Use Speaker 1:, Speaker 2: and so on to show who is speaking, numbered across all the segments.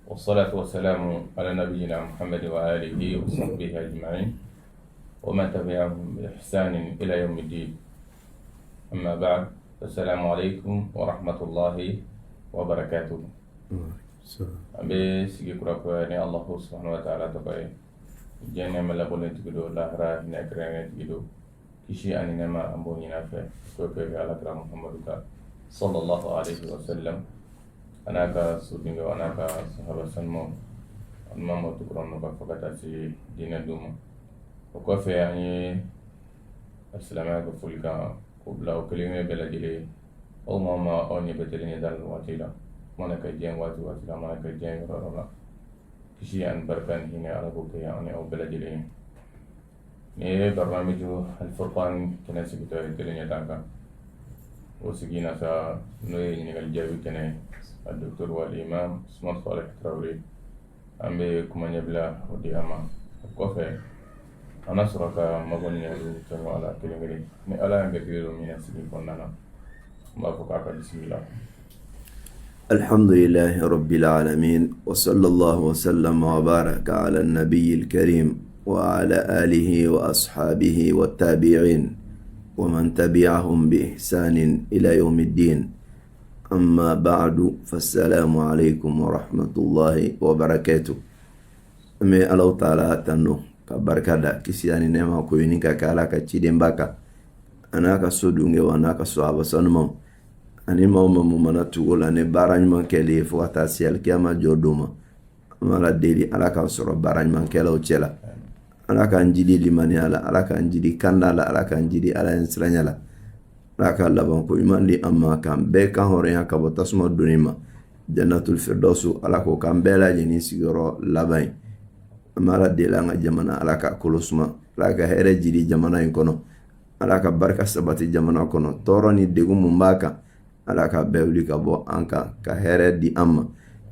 Speaker 1: والصلاة والسلام على نبينا محمد وآله وصحبه أجمعين ومن تبعهم بإحسان إلى يوم الدين. أما بعد، السلام عليكم ورحمة الله وبركاته. أبي سيجي كراكواني الله سبحانه وتعالى تبعي جنة ملابولين تجدو لاهرا نكرين تجدو كشي أني نما أمبوني نافع كوكي على كرام محمد صلى الله عليه وسلم. أنا كسودينغ وأنا كصحابة سلمو أنا ما تقولون نبغى فقط أسي دين الدوم وكيف يعني السلام عليكم فلكا قبل وكلمة بلادي أو ماما أو نبتلين دال واتيلا ما نكجين واتيلا ما نكجين رلا كشي أن بركان هنا على بوكي يعني أو بلادي لين نيه برنامج الفرقان كناسي بتاعي تلين يدعك وسجينا سا نوي نقل جاوي كناه الدكتور والإمام اسمه صالح تراوري أمي كمان يبلا ودي أما كوفي أنا سرقة مغني يلو تنو على كلمة ني على كثير من السبب كوننا ما فكاك بسم الله.
Speaker 2: الحمد لله رب العالمين وصلى الله وسلم وبارك على النبي الكريم وعلى آله وأصحابه والتابعين ومن تبعهم بإحسان إلى يوم الدين. أما بعد فالسلام عليكم ورحمة الله وبركاته. أمي الله تعالى تنو كبركة دا كسياني نما كويني كالا كتشيدين باكا أنا كسودونغي وأنا كسوابا سنمو أني موما ممانا تقول أني باراني من كالي فواتا سيال كياما جودوما أمالا ديلي ألا كنصر باراني من كالا وچلا ألا كنجيدي لماني ألا كنجيدي كاندالا ألا كنجيدي ألا ينسرانيالا laka laban ko iman di amma kan be kan horenya ka bota suma dunima jannatul firdausu ala ko kan be la jeni sigoro laban amara de la nga jamana ala ka kolosuma ala ka here jiri jamana in kono ala ka barka sabati jamana kono toro ni degu mumbaka ala ka bewli ka bo anka ka here di amma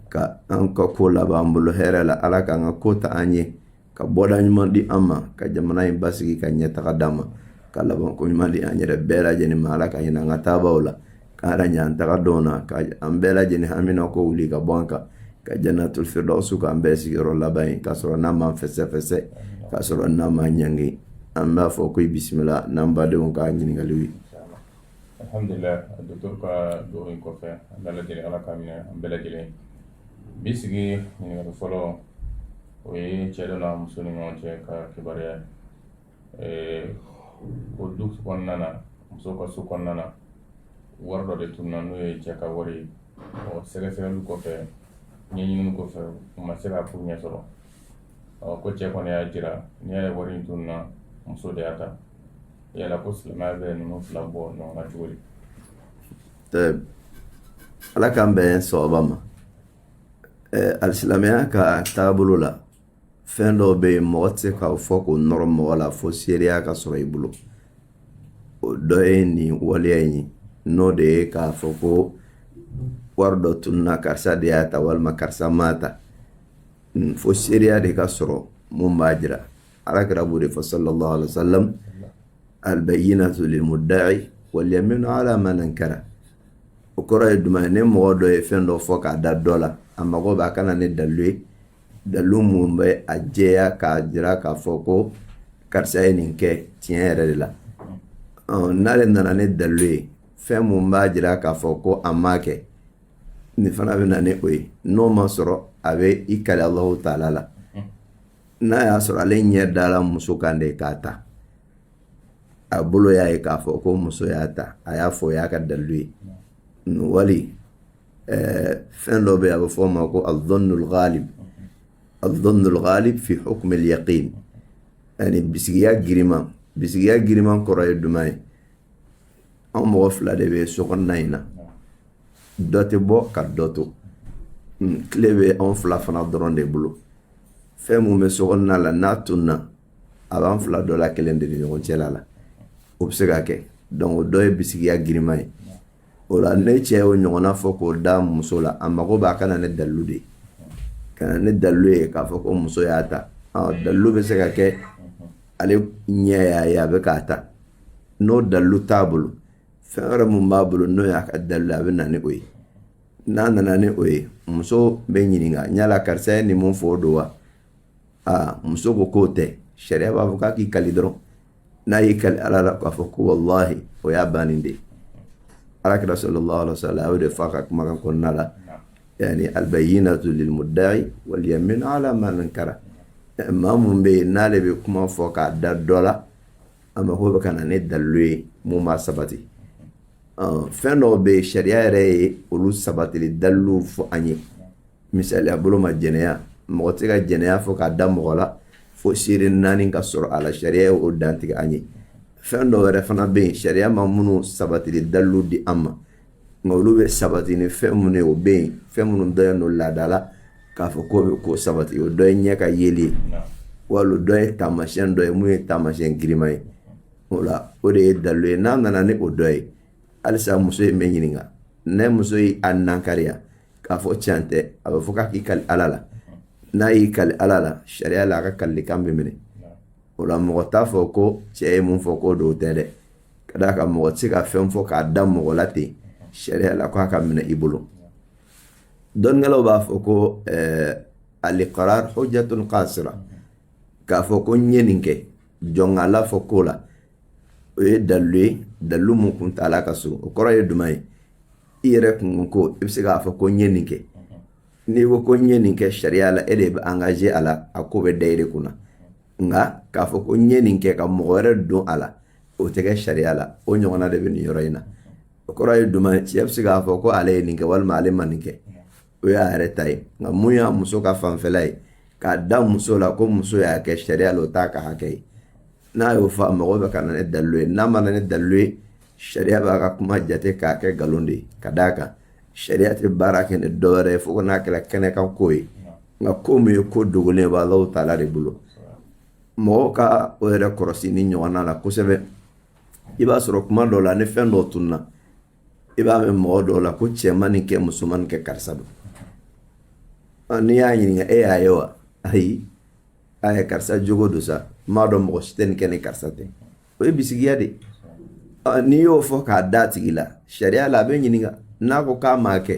Speaker 2: ka anka ko laban bulu here la ala ka nga kota anye ka boda nyuma di amma ka jamana in basigi ka nyeta kadama kalabon ko mali anyere bela jeni mala ka ina ngata bawla kara nyanta ka dona ka ambela jeni hamina ko uli ka bonka ka jannatul firdaus ka ambesi ro labai ka soro nama fese ka soro nama nyangi amba fo ko bismillah namba de on ka nyini ngali.
Speaker 1: Alhamdulillah docteur ka do en ko fe dala jeni ala kamina ambela jeni bisigi ni ngal folo we chedo na musuni ngon che ka kibare ko duk konnana muso ka su konnana wardo de tunna no e cheka wori o sere ko fe nyi ko fe ma sera pour nya soro o ko che kono ya jira nya wori tunna muso de ata ya la posle ma be no flabo no na juri
Speaker 2: ala kan be so obama al-islamiyya ka tabulula fendo be mote ka foko normo wala fo seria ka soro ibulo o do ni waliyi no de ka foko wardo tunna karsa de ata wal makarsa mata fo seria de ka soro mumbajira ala krabu de sallallahu alaihi wasallam al bayyinatu lil mudda'i wal yaminu ala man ankara o koro edumane mo do e fendo foka da dola amma go ba kana ne dalwe dalu mumbe ajeya ka jira ka foko karsa nin ke tiere la nale nana ne dalu fe mumba jira ka foko amake ni fana be nane oyi no masoro ave ikala Allah taala la na ya soro ale nye dala muso kande kata abulo ya ka foko muso ya ta aya fo ya ka dalu wali fendo be abo fo ma ko adh-dhannul ghalib الظن الغالب في حكم اليقين يعني بسيجا جريمان كورا يدماي أم غفلة دبي سكننا دوتي بو كدوتو كلبي أم فلا فنا درون دبلو فمو مسكننا لا ناتونا أبام فلا دولا كلين دي نقولنا لا وبسيجا كي دون دوي بسيجا جريمان ولا نيجي ونيونا فوكو دام مسولا أما كو باكنا ندلودي kana ne dalu ka fo ko muso ya ta dalu be se ka ke ale nya ya be ka ta no dalu tabulu fere mun babulu no ya ka dalu abin nan ne koyi n'a nana ni o ye muso bɛ ɲininka ɲala karisa ye nin mun fɔ o don wa muso ko k'o tɛ sariya b'a fɔ k'a k'i kali dɔrɔn n'a y'i kali ala la k'a fɔ ko wallahi o y'a bannen de alakira sallallahu alaihi wa sallam a y'o de fɔ a ka kumakan kɔnɔna la yani albayyinatu lilmudda'i wal yaminu ala man ankara maa mun bɛ yen n'ale bɛ kuma fɔ k'a da dɔ la a mako bɛ ka na ni dalilu ye mun b'a sabati fɛn dɔw bɛ yen sariya yɛrɛ ye olu sabatili dalilu fɔ an ye misali a bolo ma jɛnɛya mɔgɔ tɛ ka jɛnɛya fɔ k'a da mɔgɔ la fo seere 4 ka sɔrɔ a la sariya ye o dantigɛ an ye fɛn dɔw yɛrɛ fana bɛ yen sariya ma minnu sabatili dalilu di an ma nka olu bɛ sabati ni fɛn minnu ye o bɛ yen fɛn minnu dɔnnen don laada la k'a fɔ k'o bɛ k'o sabati o dɔ ye ɲɛ ka yeli ye wala dɔ ye taamasiyɛn dɔ ye mun ye taamasiyɛn girinma ye o la o de ye dalilu ye n'a nana ni o dɔ ye halisa muso in bɛ ɲininka ne muso yi a nankariya k'a fɔ tiɲɛ tɛ a bɛ fɔ k'a k'i kali ala la n'a y'i kali ala la sariya la a ka kalikan bɛ minɛ o la mɔgɔ t'a fɔ ko cɛ ye mun fɔ k'o don tɛ dɛ ka d'a kan mɔgɔ tɛ se ka fɛn fɔ k'a da mɔgɔ la ten sariya la k'a ka minɛ i bolo dɔnnikɛlaw b'a fɔ ko al-iqrar hujjatun qasira k'a fɔ ko n ye nin kɛ jɔngala fɔ ko la o ye dalilu ye dalilu mun kun taala ka so o kɔrɔ ye duman ye i yɛrɛ kun ko i bɛ se k'a fɔ ko n ye nin kɛ n'i ko ko n ye nin kɛ sariya la e de bɛ engagé a la a ko bɛ da e de kunna nka k'a fɔ ko n ye nin kɛ ka mɔgɔ wɛrɛ don a la o tɛ kɛ sariya la o ɲɔgɔnna de bɛ nin yɔrɔ in na o kɔrɔ ye duman ye cɛ bɛ se k'a fɔ ko ale ye nin kɛ walima ale ma nin kɛ o y'a yɛrɛ ta ye nka mun y'a muso ka fanfɛla ye k'a da muso la ko muso y'a kɛ sariya la o t'a ka hakɛ ye n'a y'o fɔ mɔgɔ bɛ ka na ne dalilu ye n'a ma na ne dalilu ye sariya b'a ka kuma jate k'a kɛ nkalon de ye ka d'a kan sariya tɛ baara kɛ ni dɔwɛrɛ ye fo ka n'a kɛra kɛnɛkan ko ye nka ko min ye ko dogolen b'a Allahu taala de bolo mɔgɔw ka o yɛrɛ kɔrɔsi ni ɲɔgɔnna la kosɛbɛ i b'a sɔrɔ kuma dɔw la ni fɛn dɔw tununa i b'a mɛn mɔgɔ dɔw la ko cɛ ma nin kɛ muso ma nin kɛ karisa don n'i y'a ɲininka e y'a ye wa ayi a ye karisa jogo don sa m'a dɔn mɔgɔ si tɛ nin kɛ ni karisa tɛ o ye bisigiya de n'i y'o fɔ k'a da tigi la sariya la a bɛ ɲininka n'a ko k'a m'a kɛ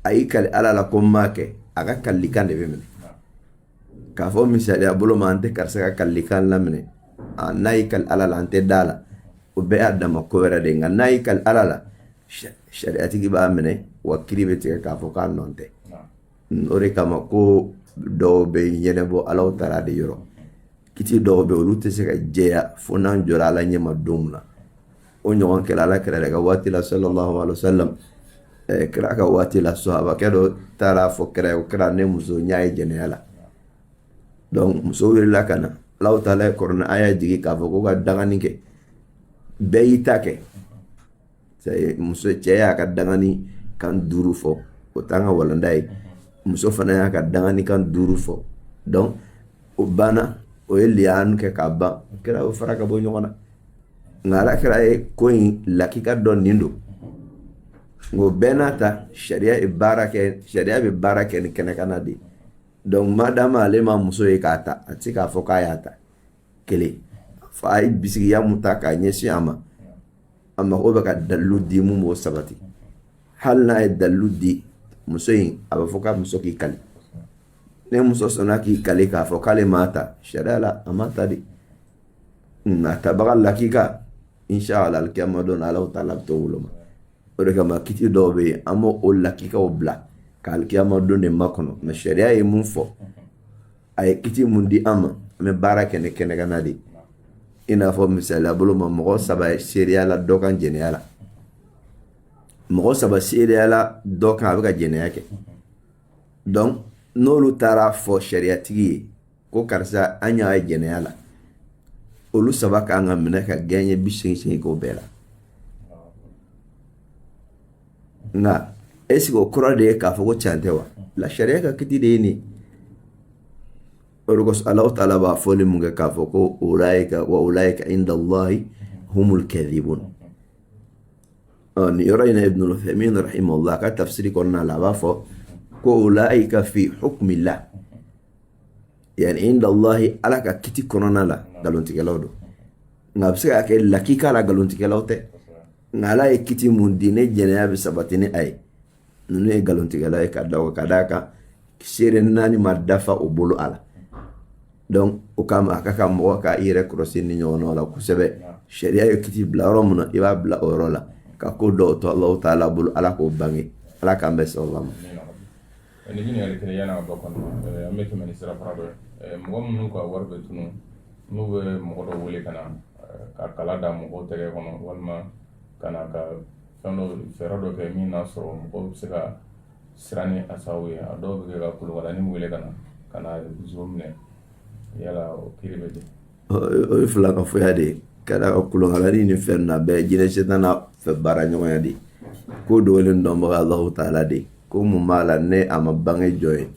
Speaker 2: a y'i kali ala la ko n m'a kɛ a ka kalikan de bɛ minɛ k'a fɔ misaliya bolo ma an tɛ karisa ka kalikan laminɛ n'a y'i kali ala la an tɛ da la o bɛɛ y'a dama ko wɛrɛ de nka n'a y'i kali ala la sariyatigi b'a minɛ wa kiiri bɛ tigɛ k'a fɔ k'a nɔ tɛ o de kama ko dɔw bɛ ɲɛnɛbɔ alaw taara de yɔrɔ kiti dɔw bɛ olu tɛ se ka jɛya fo n'an jɔra ala ɲɛma don min na o ɲɔgɔn kɛra ala kɛra ka waati la sallallahu alaihi wa sallam kira ka waati la sahabakɛ dɔ taara fɔ kira ye o kɛra ne muso n y'a ye jɛnɛya la donc muso wulila ka na alaw taala ye kɔrɔna a y'a jigi k'a fɔ ko ka dangani kɛ bɛɛ y'i ta kɛ muso cɛ y'a ka dangani kan 5 fɔ o t'an ka walanda ye muso fana y'a ka dangani kan 5 fɔ donc o banna o ye liyanu kɛ k'a ban kira o fara ka bɔ ɲɔgɔn na nka ala kɛra ye ko in lakika dɔ nin don ngo bɛɛ n'a ta sariya bɛ baara kɛ ni kɛnɛkana de donc madama ale ma muso ye k'a ta a tɛ se k'a fɔ k'a y'a ta kelen fa a ye bisigiya mun ta k'a ɲɛsin a ma a mago bɛ ka dalilu di mun b'o sabati hali n'a ye dalilu di muso in a bɛ fɔ k'a muso k'i kali ne muso sɔnna k'i kali k'a fɔ k'ale m'a ta sariya la a m'a ta de a tabaga lakika inshallah alikiyama don Allahu taala bɛ t'o woloma o de kama kiti dɔw bɛ yen an b'o lakikaw bila ka alikiyama don de makɔnɔ mais sariya ye mun fɔ a ye kiti mun di an ma an bɛ baara kɛ ni kɛnɛkana de i n'a fɔ misaliya bolo ma mɔgɔ 3 ye seereya la dɔ kan jɛnɛya la mɔgɔ 3 seereya la dɔ kan a bɛ ka jɛnɛya kɛ donc n'olu taara fɔ sariyatigi ye ko karisa an y'a ye jɛnɛya la olu 3 kan ka minɛ ka gɛɲɛ 80 k'o bɛɛ la nka est-ce que o kɔrɔ de ye k'a fɔ ko can tɛ wa la sariya ka kiti de ye nin o de kosɔn Allahu taala b'a fɔli mun kɛ k'a fɔ ko ulaika inda Allahi humul kadhibun nin yɔrɔ in na Ibn Uthaymin rahimahullah ka tafsiri kɔnɔna la a b'a fɔ ko ulaika fi hukmillah yani inda Allahi ala ka kiti kɔnɔna la galontigɛlaw don nka a bɛ se ka kɛ lakika la galontigɛlaw tɛ nka ala ye kiti mun di ne jɛnɛya bɛ sabati ni a ye ninnu ye galontigɛla ye ka da o ka d'a kan seere 4 ma dafa o bolo a la donc o kama a ka kan mɔgɔ ka i yɛrɛ kɔlɔsi ni ɲɔgɔnnaw la kosɛbɛ sariya ye kiti bila yɔrɔ min na i b'a bila o yɔrɔ la ka ko dɔw to Allahu taala bolo ala k'o bange ala k'an bɛ sɔrɔ ma
Speaker 1: ni ɲininkali kelen yana bɔ kɔnɔ an bɛ tɛmɛ ni sira fara dɔ ye mɔgɔ minnu ka wari bɛ tunu n'u bɛ mɔgɔ dɔ wele ka na ka kala da mɔgɔw tɛgɛ kɔnɔ walima ka na ka fɛn dɔ fɛɛrɛ dɔ kɛ min n'a sɔrɔ mɔgɔw bɛ se ka siran ni asaw ye a dɔw bɛ kɛ ka kolonkala ni wele ka na zo minɛ yala o kiri bɛ di
Speaker 2: o ye fila ka foya de ka da ka kolonkalani ni fɛn na bɛɛ jinɛ setana fɛ baara ɲɔgɔnya de ko dogolen dɔnbaga Allahu taala de ko mun b'a la ne a ma bange jɔ ye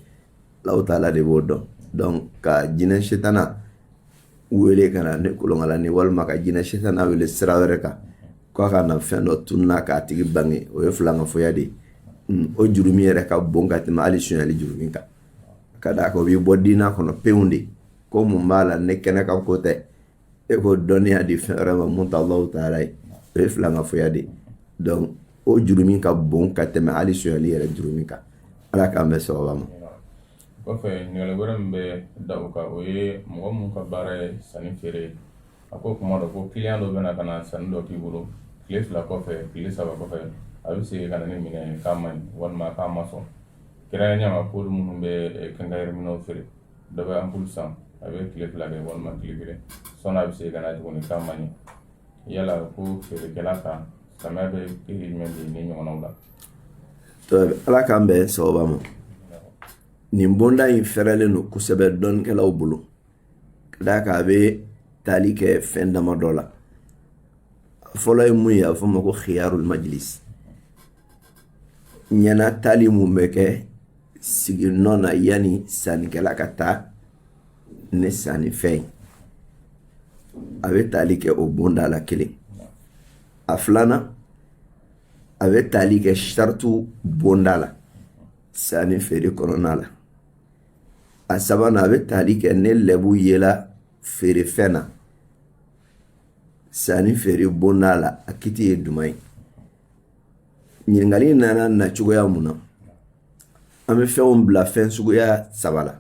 Speaker 2: Allahu taala de b'o dɔn donc ka jinɛ setana wele ka na ne kolonkalani walima ka jinɛ setana wele sira wɛrɛ kan ko ka na fɛn dɔ tununa k'a tigi bange o ye fila ka foya de o jurumi yɛrɛ ka bon ka tɛmɛ hali suɲɛli jurumi kan ka da ka o b'i bɔ diina kɔnɔ pewu de ko mun b'a la ne kɛnɛ kan ko tɛ e ko dɔnniya di fɛn wɛrɛ ma mun ta Allahu taala ye o ye fila ka foya de donc o jurumi ka bon ka tɛmɛ hali suɲɛli yɛrɛ jurumi kan ala k'an bɛ sababa ma
Speaker 1: kɔfɛ ɲininkali wɛrɛ min bɛ da o kan o ye mɔgɔ min ka baara ye sanni feere a ko kuma dɔ ko client dɔ bɛna ka na sanni dɔ k'i bolo tile 2 kɔfɛ tile 3 kɔfɛ a bɛ segin ka na ni minɛ k'a man ɲi walima k'a ma sɔn kɛrɛnkɛrɛnnenya ma pôle minnu bɛ kɛnkɛrɛn minɛnw feere dɔ bɛ ampule san a bɛ tile 2 kɛ walima tile 1 sɔnni a bɛ segin ka na tuguni k'a man ɲi yala ko feerekɛla kan samiyɛ bɛ kiri jumɛn de ni ɲɔgɔnnaw la
Speaker 2: ala k'an bɛn sababa ma nin bonda in fɛrɛlen don kosɛbɛ dɔnnikɛlaw bolo ka d'a kan a bɛ tali kɛ fɛn dama dɔ la fɔlɔ ye mun ye a bɛ fɔ ma ko khiyarul majlis ɲɛna tali mun bɛ kɛ sigi nɔ na yanni sannikɛla ka taa ne sanni fɛn a bɛ tali kɛ o bonda la kelen a filanan a bɛ tali kɛ shartu bonda la sanni feere kɔnɔna la a sabanan a bɛ tali kɛ ne lɛbu yela feere fɛn na sanni feere bonda la a kiti ye duman ye ɲininkali nana na cogoya mun na an bɛ fɛnw bila fɛn suguya 3 la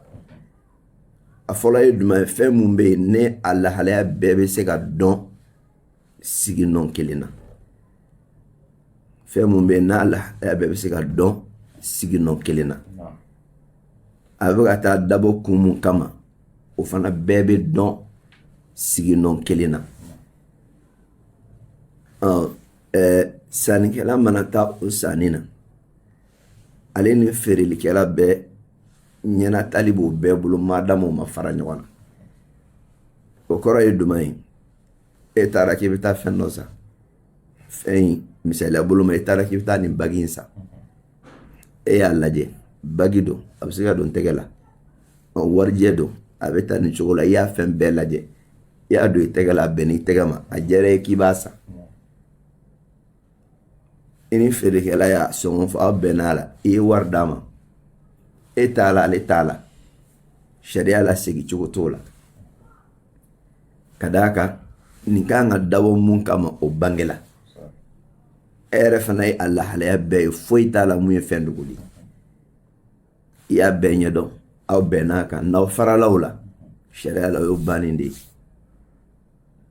Speaker 2: a fɔlɔ ye duman ye fɛn mun bɛ yen ne a lahalaya bɛɛ bɛ se ka dɔn sigi nɔ kelen na fɛn mun bɛ yen n'a lahalaya bɛɛ bɛ se ka dɔn sigi nɔ kelen na a bɛ ka taa dabɔ kun mun kama o fana bɛɛ bɛ dɔn sigi nɔ kelen na sannikɛla mana taa o sanni na ale ni feerelikɛla bɛɛ ɲɛna tali b'o bɛɛ bolo madama o ma fara ɲɔgɔn na o kɔrɔ ye duman ye e taara k'i bɛ taa fɛn dɔ san fɛn in misaliya bolo ma e taara k'i bɛ taa nin bagi in san e y'a lajɛ bagi don a bɛ se ka don tɛgɛ la warijɛ don a bɛ taa nin cogo la i y'a fɛn bɛɛ lajɛ i y'a don i tɛgɛ la a bɛn n'i tɛgɛ ma a diyara ye k'i b'a san i ni feerekɛla y'a sɔngɔ fɔ aw bɛnn'a la i ye wari d'a ma e t'a la ale t'a la sariya la segin cogo t'o la ka d'a kan nin kan ka dabɔ mun kama o bange la e yɛrɛ fana ye a lahalaya bɛɛ ye foyi t'a la mun ye fɛn dogoli i y'a bɛɛ ɲɛdɔn aw bɛnn'a kan n'aw farala o la sariya la o y'o bannen de ye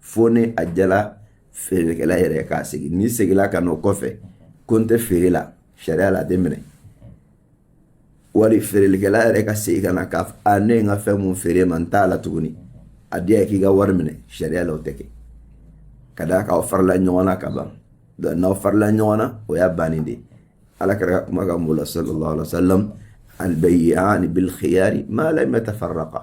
Speaker 2: fo ni a jala feerekɛla yɛrɛ k'a segin ni segila ka n'o kɔfɛ ko n tɛ feere la sariya la a tɛ minɛ wali feerelikɛla yɛrɛ ka segin ka na k'a fɔ a ne ye n ka fɛn mun feere ma n t'a la tuguni a diya ye k'i ka wari minɛ sariya la o tɛ kɛ ka d'a kan aw farala ɲɔgɔn na ka ban donc n'aw farala ɲɔgɔn na o y'a bannen de ye ala kɛra ka kuma kan b'o la sallallahu alaihi wa sallam al-bayyani bil khiyari ma lam yatafarraqa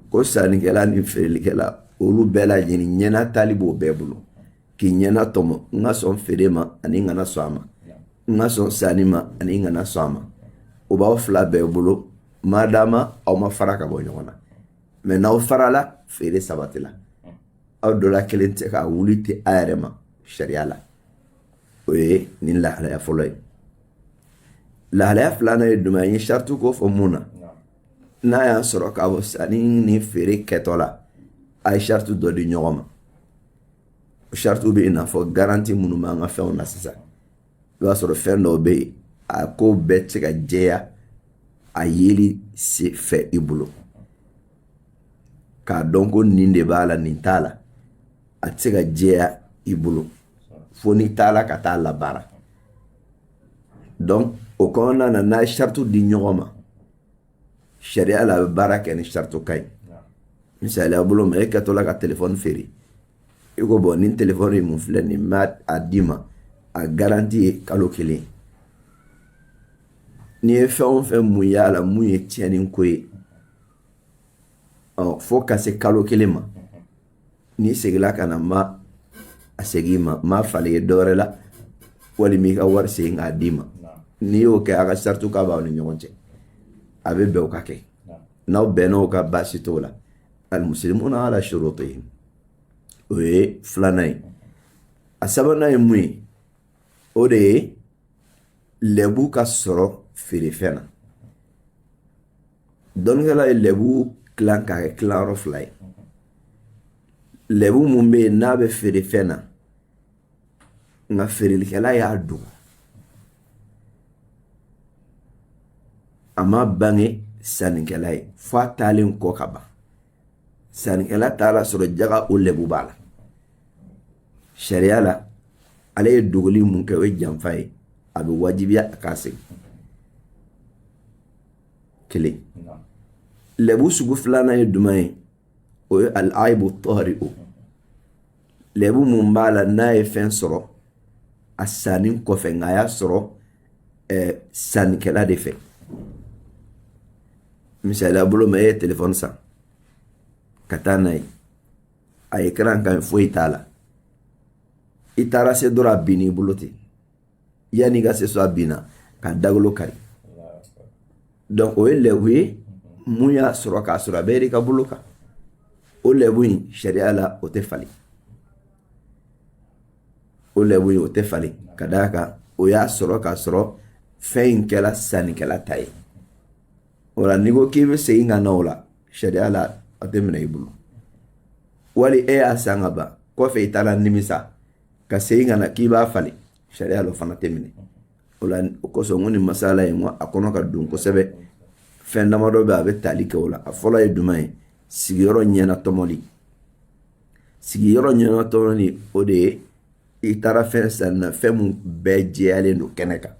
Speaker 2: ko sannikɛla ni feerelikɛla olu bɛɛ lajɛlen ɲɛna tali b'o bɛɛ bolo k'i ɲɛna tɔmɔ n ka sɔn feere ma ani n kana sɔn a ma n ka sɔn sanni ma ani n kana sɔn a ma o b'aw fila bɛɛ bolo madama aw ma fara ka bɔ ɲɔgɔn na mɛ n'aw farala feere sabatila aw dɔ la kelen tɛ k'a wuli ten a yɛrɛ ma sariya la o ye nin lahalaya fɔlɔ ye lahalaya filanan ye jumɛn ye sariti ko fɔ mun na n'a y'a sɔrɔ k'a fɔ sanni ni feere kɛtɔ la a ye sariti dɔ di ɲɔgɔn ma o saritiw bɛ i n'a fɔ garanti minnu b'an ka fɛnw na sisan i b'a sɔrɔ fɛn dɔw bɛ yen a ko bɛɛ tɛ se ka jɛya a yeli fɛ i bolo k'a dɔn ko nin de b'a la nin t'a la a tɛ se ka jɛya i bolo fo n'i t'a la ka taa labaara donc o kɔnɔna na n'a ye sartu di ɲɔgɔn ma sariya la a bɛ baara kɛ ni sartu ka ɲi misaliya bolo ma e kɛtɔ la ka telefɔni feere i ko bɔn nin telefɔni mun filɛ nin m'a a d'i ma a garanti ye kalo 1 n'i ye fɛn o fɛn mun y'a la mun ye tiɲɛni ko ye fo ka se kalo 1 ma n'i segila ka na ma a segin ma ma falen ye dɔwɛrɛ la walima i ka wari segin k'a d'i ma n'i y'o kɛ a ka sartu ka b'aw ni ɲɔgɔn cɛ a bɛ bɛn o ka kɛ n'aw bɛnna o ka baasi t'o la alimusilimuna ala shurutihim o ye filanan ye a sabanan ye mun ye o de ye lɛbu ka sɔrɔ feerefɛn na dɔnnikɛla ye lɛbu tilan k'a kɛ tilayɔrɔ 2 ye lɛbu mun bɛ yen n'a bɛ feerefɛn na nka feerelikɛla y'a dogo a ma bange sannikɛla ye fo a taalen kɔ ka ban sannikɛla taara sɔrɔ jaga o lɛbu b'a la sariya la ale ye dogoli mun kɛ o ye janfa ye a bɛ wajibiya a k'a segin kelen lɛbu sugu filanan ye jumɛn ye o ye al-aibu tari'u lɛbu mun b'a la n'a ye fɛn sɔrɔ a sanni kɔfɛ nka a y'a sɔrɔ sannikɛla de fɛ misaliya bolo ma e ye telefɔni san ka taa n'a ye a ye karan kan foyi t'a la i taara se dɔrɔn a binna i bolo ten yanni i ka se so a binna k'a dagolo kari donc o ye lɛbu ye mun y'a sɔrɔ k'a sɔrɔ a bɛ yɛrɛ ka bolo kan o lɛbu in sariya la o tɛ falen o lɛbu in o tɛ falen ka d'a kan o y'a sɔrɔ k'a sɔrɔ fɛn in kɛla sannikɛla ta ye o la n'i ko k'i bɛ segin ka na o la sariya la a tɛ minɛ i bolo wali e y'a san ka ban kɔfɛ i taara nimisa ka segin ka na k'i b'a falen sariya la o fana tɛ minɛ o la o kosɔn n ko nin masala in a kɔnɔ ka don kosɛbɛ fɛn damadɔ bɛ a bɛ tali kɛ o la a fɔlɔ ye jumɛn ye sigiyɔrɔ ɲɛna tɔmɔli sigiyɔrɔ ɲɛna tɔmɔli o de ye i taara fɛn sanni na fɛn mun bɛɛ jɛyalen don kɛnɛ kan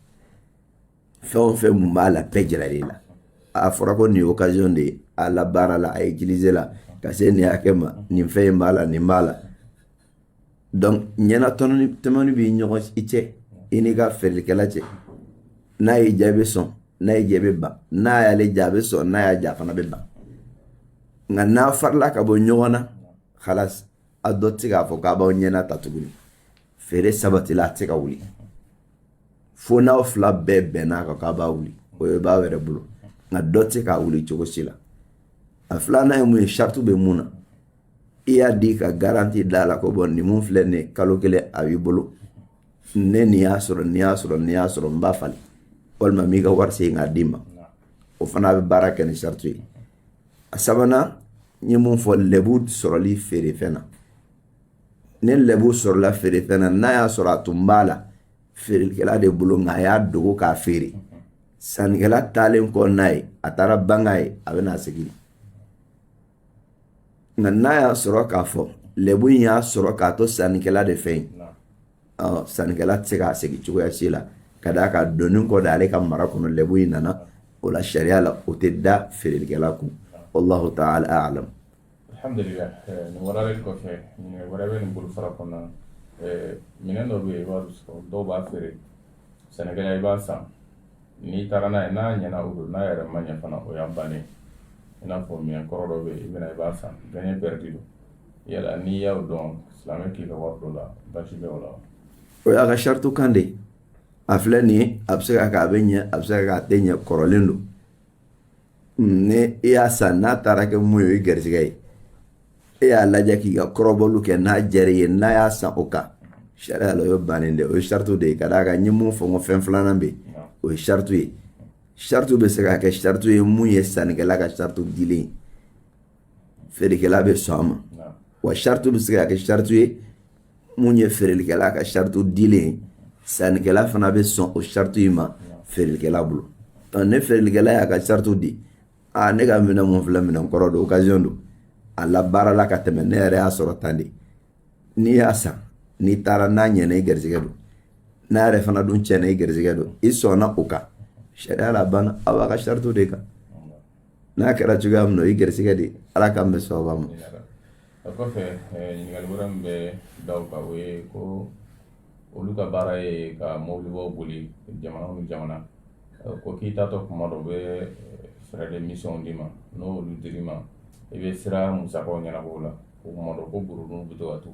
Speaker 2: fɛn o fɛn mun b'a la bɛɛ jiralen la a fɔra ko nin occasion de ye a la baara la a ye utiliser la ka se nin hakɛ ma nin fɛn in b'a la nin b'a la donc ɲɛna tɔmɔni b'i ɲɔgɔn i cɛ i n'i ka feerelikɛla cɛ n'a y'i diya i bɛ sɔn n'a y'i diya i bɛ ban n'a y'ale diya a bɛ sɔn n'a y'a diya a fana bɛ ban nka n'a farila ka bɔ ɲɔgɔn na halas a dɔ tɛ se k'a fɔ k'a b'aw ɲɛna ta tuguni feere sabatila a tɛ se ka wuli fo n'aw fila bɛɛ bɛnn'a kan k'a b'a wuli o ye b'a yɛrɛ bolo nka dɔ tɛ se k'a wuli cogo si la a filanan ye mun ye sartu bɛ mun na i y'a di ka garanti da la ko bɔn nin mun filɛ nin ye kalo 1 a b'i bolo ne nin y'a sɔrɔ nin y'a sɔrɔ nin y'a sɔrɔ n b'a falen walima n b'i ka wari segin k'a d'i ma o fana bɛ baara kɛ ni sartu ye a sabanan n ye mun fɔ lɛbu sɔrɔli feerefɛn na ni lɛbu sɔrɔla feerefɛn na n'a y'a sɔrɔ a tun b'a la feerelikɛla de bolo nka a y'a dogo k'a feere sannikɛla taalen kɔ n'a ye a taara banga ye a bɛ n'a segin nka n'a y'a sɔrɔ k'a fɔ lɛbu in y'a sɔrɔ k'a to sannikɛla de fɛ yen sannikɛla tɛ se k'a segin cogoya si la ka d'a kan donni kɔ de ale ka mara kɔnɔ lɛbu in nana o la sariya la o tɛ da feerelikɛla kun wallahu ta'ala a'lam.
Speaker 1: Alhamdulillah ni waralen kɔfɛ ni wɛrɛ bɛ nin bolofara kɔnɔ minɛn dɔ bɛ yen i b'a sɔrɔ dɔw b'a feere sɛnɛkɛla i b'a san n'i taara n'a ye n'a ɲɛna o don n'a yɛrɛ ma ɲɛ fana o y'a bannen i n'a fɔ minɛn kɔrɔ dɔ bɛ yen i bɛna i b'a san gagné perdu don yala n'i y'o dɔn silamɛ k'i ka wari dɔ la basi bɛ o la
Speaker 2: o y'a ka sartu kan de a filɛ nin ye a bɛ se ka kɛ a bɛ ɲɛ a bɛ se ka kɛ a tɛ ɲɛ kɔrɔlen don ni i y'a san n'a taara kɛ mun ye o ye garisɛgɛ ye e y'a lajɛ k'i ka kɔrɔbɔliw kɛ n'a diyara i ye n'a y'a san o kan sariya la o ye bannen de o ye sartu de ye ka d'a kan n ye mun fɔ n ko fɛn filanan bɛ yen o ye sartu ye sartu bɛ se ka kɛ sartu ye mun ye sannikɛla ka sartu dilen feerekɛla bɛ sɔn a ma wa sartu bɛ se ka kɛ sartu ye mun ye feerelikɛla ka sartu dilen sannikɛla fana bɛ sɔn o sartu in ma feerelikɛla bolo ne feerelikɛla y'a ka charte di ne ka minɛn mun filɛ minɛn kɔrɔ don occasion don a la baara la ka tɛmɛ ne yɛrɛ y'a sɔrɔ tan de n'i y'a san n'i taara n'a ɲɛna i garisɛgɛ don n'a yɛrɛ fana dun tiɲɛna i garisɛgɛ don i sɔnna o kan sariya la banna aw b'a ka charte de kan n'a kɛra cogoya min na i garisɛgɛ de ala k'an bɛ sababa ma
Speaker 1: o kɔfɛ ɲininkali wɛrɛ min bɛ da o kan o ye ko olu ka baara ye ka mɔbilibaw boli jamana ni jamana ko k'i taatɔ kuma dɔ u bɛ frais de mission d'i ma n'olu dir'i ma i bɛ sira musakaw ɲɛnabɔ o la ko kuma dɔ ko buruburu bɛ to ka to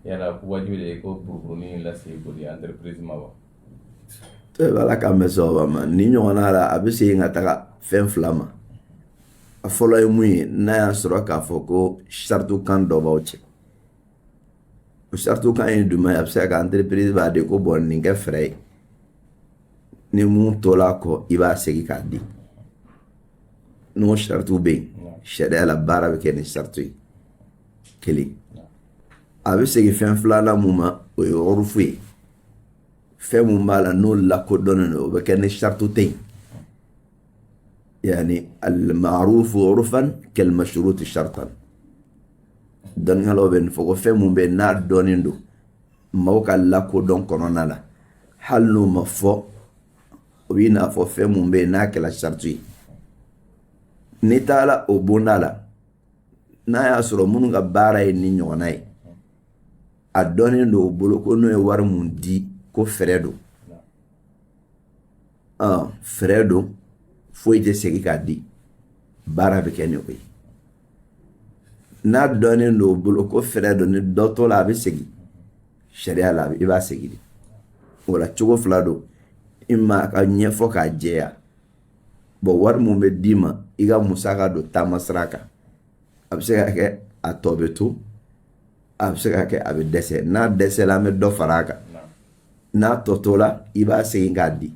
Speaker 1: yala ko wajibi de ye ko buruburunin lase boli entreprise ma wa
Speaker 2: ala k'an bɛ sababa ma ni ɲɔgɔnna la a bɛ segin ka taga fɛn fila ma a fɔlɔ ye mun ye n'a y'a sɔrɔ k'a fɔ ko charte kan dɔ b'aw cɛ o charte kan ye jumɛn ye a bɛ se ka entreprise b'a de ko bɔn nin kɛ fɛɛrɛ ye ni mun tola kɔ i b'a segin k'a di n'o charte bɛ yen sariya la baara bɛ kɛ ni charte ye kelen a bɛ segin fɛn filanan mun ma o ye ɔrufu ye fɛn mun b'a la n'o lakodɔnnen don o bɛ kɛ ni charte tɛ yen yani al-ma'ruf urfan kal-mashrut shartan dɔnnikɛlaw bɛ nin fɔ ko fɛn mun bɛ n'a dɔnnen don maaw ka lakodɔn kɔnɔna la hali n'o ma fɔ o b'i n'a fɔ fɛn mun bɛ n'a kɛla charte ye n'i taara o bonda la n'a y'a sɔrɔ minnu ka baara ye ni ɲɔgɔnna ye a dɔnnen don o bolo ko n'o ye wari mun di ko fɛɛrɛ don fɛɛrɛ don foyi tɛ segin k'a di baara bɛ kɛ ni o ye n'a dɔnnen don o bolo ko fɛɛrɛ don ni dɔ tɔ la a bɛ segin sariya la i b'a segin de o la cogo fila don i ma ka ɲɛfɔ k'a jɛya wari mun bɛ d'i ma i ka musaka don taama sira kan a bɛ se ka kɛ a tɔ bɛ to a bɛ se ka kɛ a bɛ dɛsɛ n'a dɛsɛla an bɛ dɔ fara a kan n'a tɔ to la i b'a segin k'a di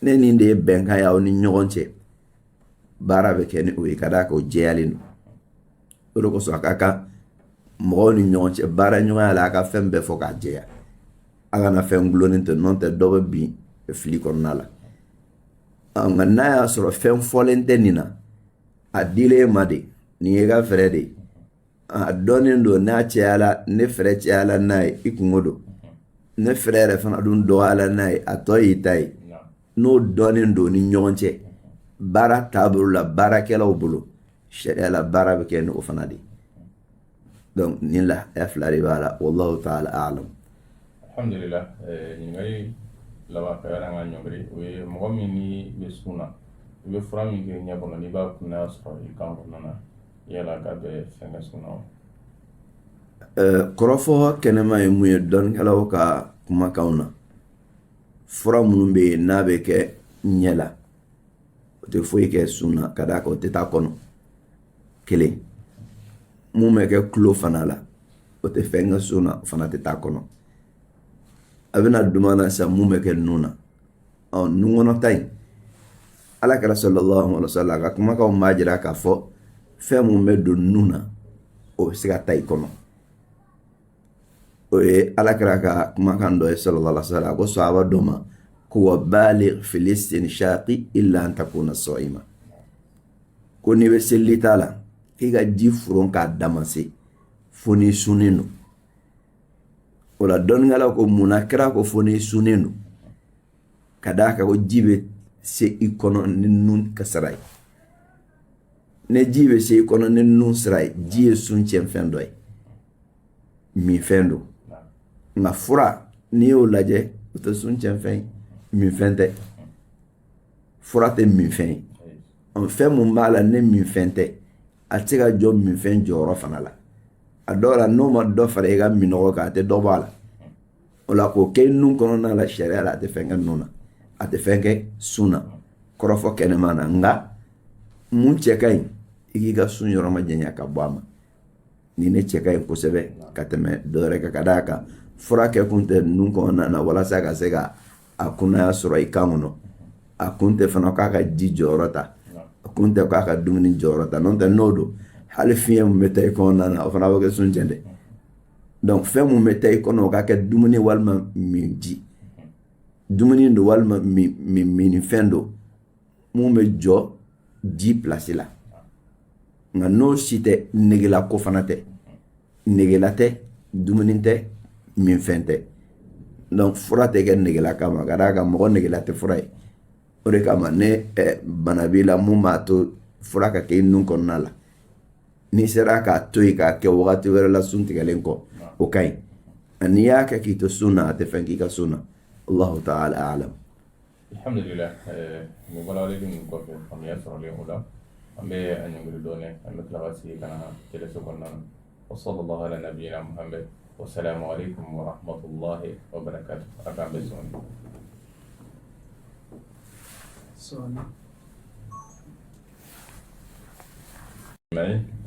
Speaker 2: ne nin de ye bɛnkan ye aw ni ɲɔgɔn cɛ baara bɛ kɛ ni o ye ka d'a kan o jɛyalen don o de kosɔn a ka kan mɔgɔw ni ɲɔgɔn cɛ baara ɲɔgɔnya la a ka fɛn bɛɛ fɔ k'a jɛya a kana fɛn gulonnen to n'o tɛ dɔ bɛ bin fili kɔnɔna la nka n'a y'a sɔrɔ fɛn fɔlen tɛ nin na a dilen e ma de nin ye ka fɛɛrɛ de ye a dɔnnen don n'a cɛyala ne fɛɛrɛ cɛyala n'a ye i kungo don ne fɛɛrɛ yɛrɛ fana dun dɔgɔyala n'a ye a tɔ y'i ta ye n'o dɔnnen don ni ɲɔgɔn cɛ baara taabolo la baarakɛlaw bolo sariya la baara bɛ kɛ ni o fana de donc nin lahaya fila de b'a la wallahu ta'ala a'lam
Speaker 1: alhamdulillah ɲininkali laban ka yɛrɛ an ka ɲɔngiri o ye mɔgɔ min ni bɛ sun na i bɛ fura min kɛ ɲɛ kɔnɔ n'i b'a kunnaya sɔrɔ i kan kɔnɔna na yala ka bɛ fɛn kɛ sun na wa
Speaker 2: kɔrɔfɔ kɛnɛma ye mun ye dɔnnikɛlaw ka kumakanw na fura minnu bɛ yen n'a bɛ kɛ ɲɛ la o tɛ foyi kɛ sun na ka d'a kan o tɛ taa kɔnɔ kelen mun bɛ kɛ tulo fana la o tɛ fɛn kɛ sun na o fana tɛ taa kɔnɔ a bɛna duma na sisan mun bɛ kɛ nun na nun kɔnɔ ta in alakira sallallahu alaihi wa sallam ka kumakanw b'a jira k'a fɔ fɛn mun bɛ don nun na o bɛ se ka ta i kɔnɔ o ye alakira ka kumakan dɔ ye sallallahu alaihi wa sallam ko sahaba dɔ ma ko wa baligh fil istinshaqi illa an takuna sa'ima ko n'i bɛ seli ta la k'i ka ji furon k'a dama se fo n'i sunnen don o la dɔnnikɛlaw ko munna kɛra ko fo n'i sunnen don ka d'a kan ko ji bɛ se i kɔnɔ ni nun kasara ye ni ji bɛ se i kɔnɔ ni nun sira ye ji ye sun tiɲɛfɛn dɔ ye minfɛn don nka fura n'i y'o lajɛ o tɛ sun tiɲɛfɛn ye minfɛn tɛ fura tɛ minfɛn ye fɛn mun b'a la ne minfɛn tɛ a tɛ se ka jɔ minfɛn jɔyɔrɔ fana la a dɔw la n'o ma dɔ fara i ka minɔgɔ kan a tɛ dɔ bɔ a la o la k'o kɛ nun kɔnɔna la sariya la a tɛ fɛn kɛ nun na a tɛ fɛn kɛ sun na kɔrɔfɔ kɛnɛma na nka mun cɛ ka ɲi i k'i ka sun yɔrɔ ma janya ka bɔ a ma ni ne cɛ ka ɲi kosɛbɛ ka tɛmɛ dɔ wɛrɛ kan ka d'a kan fura kɛ kun tɛ nun kɔnɔna na walasa ka se ka a kunnaya sɔrɔ i kan kɔnɔ a kun tɛ fana k'a ka ji jɔyɔrɔ ta a kun tɛ k'a ka dumuni jɔyɔrɔ ta n'o tɛ n'o don hali fiɲɛ mun bɛ taa i kɔnɔna na o fana bɛ kɛ sun cɛn dɛ donc fɛn mun bɛ taa i kɔnɔ o ka kɛ dumuni walima min ji dumuni do walma min fɛn do mun bɛ jɔ ji place la nka n'o si tɛ negela ko fana tɛ negela tɛ dumuni tɛ min fɛn tɛ donc fura tɛ kɛ negela kama ka d'a kan mɔgɔ negela tɛ fura ye o de kama ne bana b'i la mun b'a to fura ka kɛ i nun kɔnɔna la n'i sera k'a to yen k'a kɛ wagati wɛrɛ la sun tigɛlen kɔ o ka ɲi n'i y'a kɛ k'i to sun na a tɛ fɛn k'i ka sun na allahu ta'ala a'lam.
Speaker 1: Alhamdulillah, ni wala wale din ko fe am ya soro le ola ambe anyangul done am tla wasi kana tele so konna wa sallallahu ala nabiyyina muhammad wa assalamu alaikum wa rahmatullahi wa barakatuh aka be son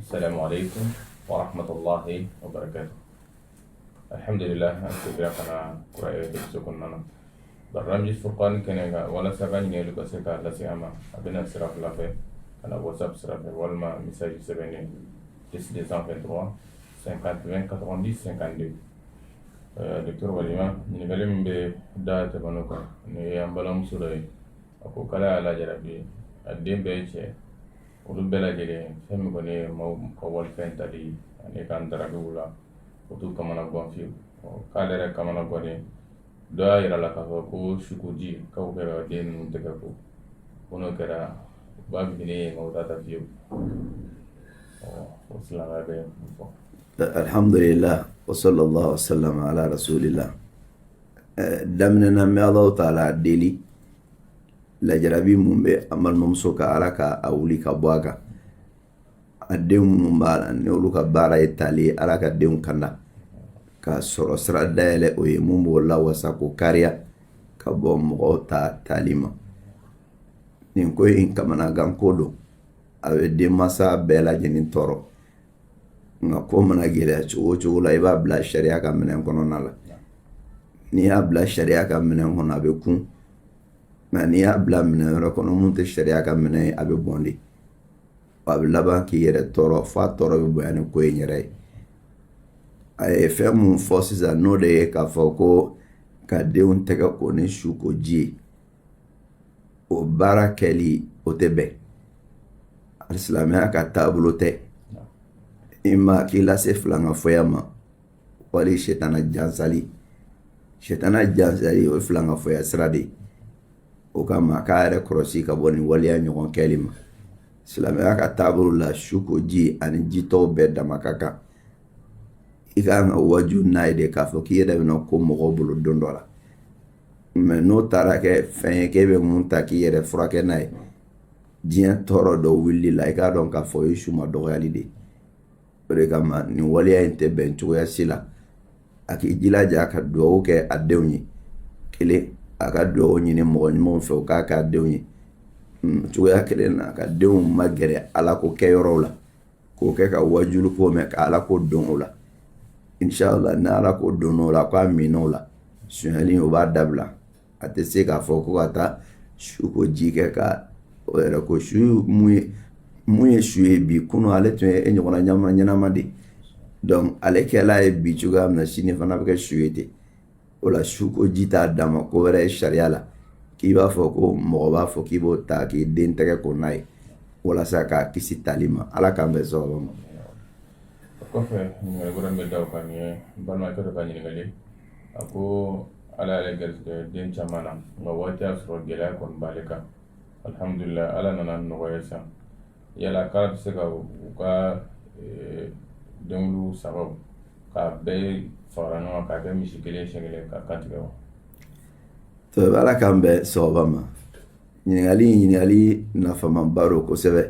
Speaker 1: السلام عليكم ورحمة الله وبركاته. الحمد لله أنتبهنا قرأي سكننا برنامج الفرقان كنيغا ولا سبعين يلو كسيكا لسياما أبنا سراف لافي أنا واتساب سراف والما مساج سبعين 10 décembre 23 50 20 90 52 دكتور وليما نقلم بدا تبنوكا نيامبلام سوري أكو كلا على جربي الدين بيتشي olu bɛɛ lajɛlen fɛn min kɔni ye maaw ka walifɛn tali ani k'an darabiw la o t'u kamana gan fiyewu k'ale yɛrɛ kamana gannen dɔ y'a yira la k'a fɔ ko sukoji k'aw kɛ ka den ninnu tɛgɛ ko n'o kɛra u b'a bini ye nka u t'a ta fiyewu o silamɛya bɛ mun fɔ.
Speaker 2: Alhamdulillah wa sallallahu wa sallam ala rasulillah. Daminɛna n bɛ Alahu taala deli lajarabi mun bɛ an balimamuso ka ala ka a wuli ka bɔ a kan a denw minnu b'a la ni olu ka baara ye tali ye ala ka denw kanda ka sɔrɔ sira dayɛlɛ o ye mun b'o lawasa ko kariya ka bɔ mɔgɔw ta tali ma nin ko in kamanagan ko don a bɛ denmansa bɛɛ lajɛlen tɔɔrɔ nka ko mana gɛlɛya cogo o cogo la i b'a bila sariya ka minɛn kɔnɔna la n'i y'a bila sariya ka minɛn kɔnɔ a bɛ kun nka n'i y'a bila minɛn wɛrɛ kɔnɔ mun tɛ sariya ka minɛn ye a bɛ bɔn de a bɛ laban k'i yɛrɛ tɔɔrɔ f'a tɔɔrɔ bɛ bonya ni ko in yɛrɛ ye a ye fɛn mun fɔ sisan n'o de ye k'a fɔ ko ka denw tɛgɛ ko ni suko ji ye o baara kɛli o tɛ bɛn alisilamɛya ka taabolo tɛ i ma k'i lase filankafɔya ma wali sitana jansali o ye filankafɔya sira de ye o kama k'a yɛrɛ kɔlɔsi ka bɔ nin waleya ɲɔgɔn kɛli ma silamɛya ka taabolo la suko ji ani jitɔw bɛɛ dama ka kan i ka kan ka waju n'a ye de k'a fɔ k'i yɛrɛ bɛna ko mɔgɔw bolo don dɔ la mɛ n'o taara kɛ fɛn ye k'e bɛ mun ta k'i yɛrɛ furakɛ n'a ye diɲɛ tɔɔrɔ dɔ wulili la i k'a dɔn k'a fɔ o ye suma dɔgɔyali de ye o de kama nin waleya in tɛ bɛn cogoya si la a k'i jilaja ka dugawu kɛ a denw ye kelen a ka dugawu ɲini mɔgɔ ɲumanw fɛ o k'a k'a denw ye cogoya kelen na ka denw magɛrɛ ala ko kɛyɔrɔw la k'o kɛ ka wajulu ko mɛn ka ala ko dɔn o la inshallah ni ala ko dɔn o la k'a minɛ o la sunyali o b'a dabila a tɛ se k'a fɔ ko ka taa su ko ji kɛ ka o yɛrɛ ko su mun ye su ye bi kunu ale tun ye e ɲɔgɔnna ɲɛnama de donc ale kɛla ye bi cogoya min na sini fana bɛ kɛ su ye ten o la su ko ji t'a d'a ma ko wɛrɛ ye sariya la k'i b'a fɔ ko mɔgɔ b'a fɔ k'i b'o ta k'i den tɛgɛ ko n'a ye walasa k'a kisi tali ma ala k'an bɛn sababa ma.
Speaker 1: O kɔfɛ ɲininkali wɛrɛ bɛ da o kan nin ye n balimakɛ dɔ ka ɲininkali a ko ala y'ale garisɛgɛ den caman na nka waati y'a sɔrɔ gɛlɛya kɔni b'ale kan alhamdulillah ala nana nɔgɔya san yala k'ala bɛ se ka u ka denwulu sababu k'a bɛɛ fara ɲɔgɔn k'a kɛ misi kelen siɲɛ kelen ka kantigɛ wa.
Speaker 2: to ala k'an bɛn sababa ma ɲininkali nafamanba don kosɛbɛ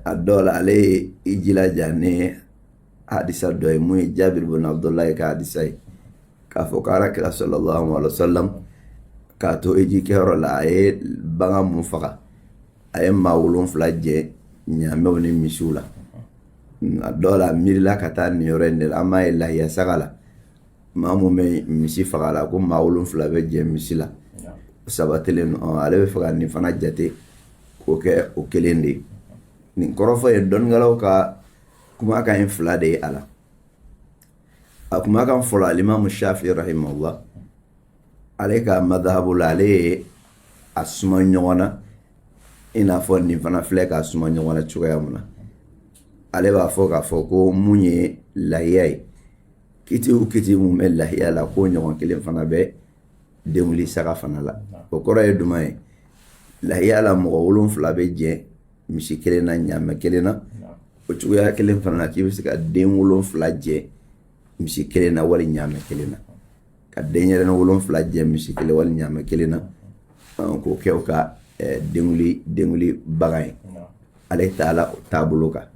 Speaker 2: a dɔw la ale ye i jilaja ni hadisa dɔ ye mun ye jabir bin abdullahi ka hadisa ye k'a fɔ ko alakira sallallahu alaihi wa sallam k'a to eji kɛyɔrɔ la a ye bagan mun faga a ye maa 7 jɛ ɲaamɛw ni misiw la a dɔw la a miirila ka taa nin yɔrɔ in de la an m'a ye lahiya saga la maa mun bɛ misi faga la ko maa 7 bɛ jɛ misi la sabatilen no ale bɛ fɛ ka nin fana jate k'o kɛ o kelen de ye nin kɔrɔfɔ ye dɔnnikɛlaw ka kumakan in 2 de ye a la a kumakan fɔlɔ alimamu shafi rahimahullah ale ka madhabu la ale a suma ɲɔgɔn na i n'a fɔ nin fana filɛ ka suma ɲɔgɔn na cogoya mun na ale b'a fɔ k'a fɔ ko mun ye lahiya ye kiti o kiti mun bɛ lahiya la ko ɲɔgɔn kelen fana bɛ denwuli saga fana la o kɔrɔ ye duman ye lahiya la mɔgɔ 7 bɛ jɛ misi kelen na ɲaamɛ kelen na o cogoya kelen fana na k'i bɛ se ka den 7 jɛ misi kelen na wali ɲaamɛ kelen na ka den yɛrɛ 7 jɛ misi kelen wali ɲaamɛ kelen na k'o kɛ o ka denwuli bagan ye ale taala o taabolo kan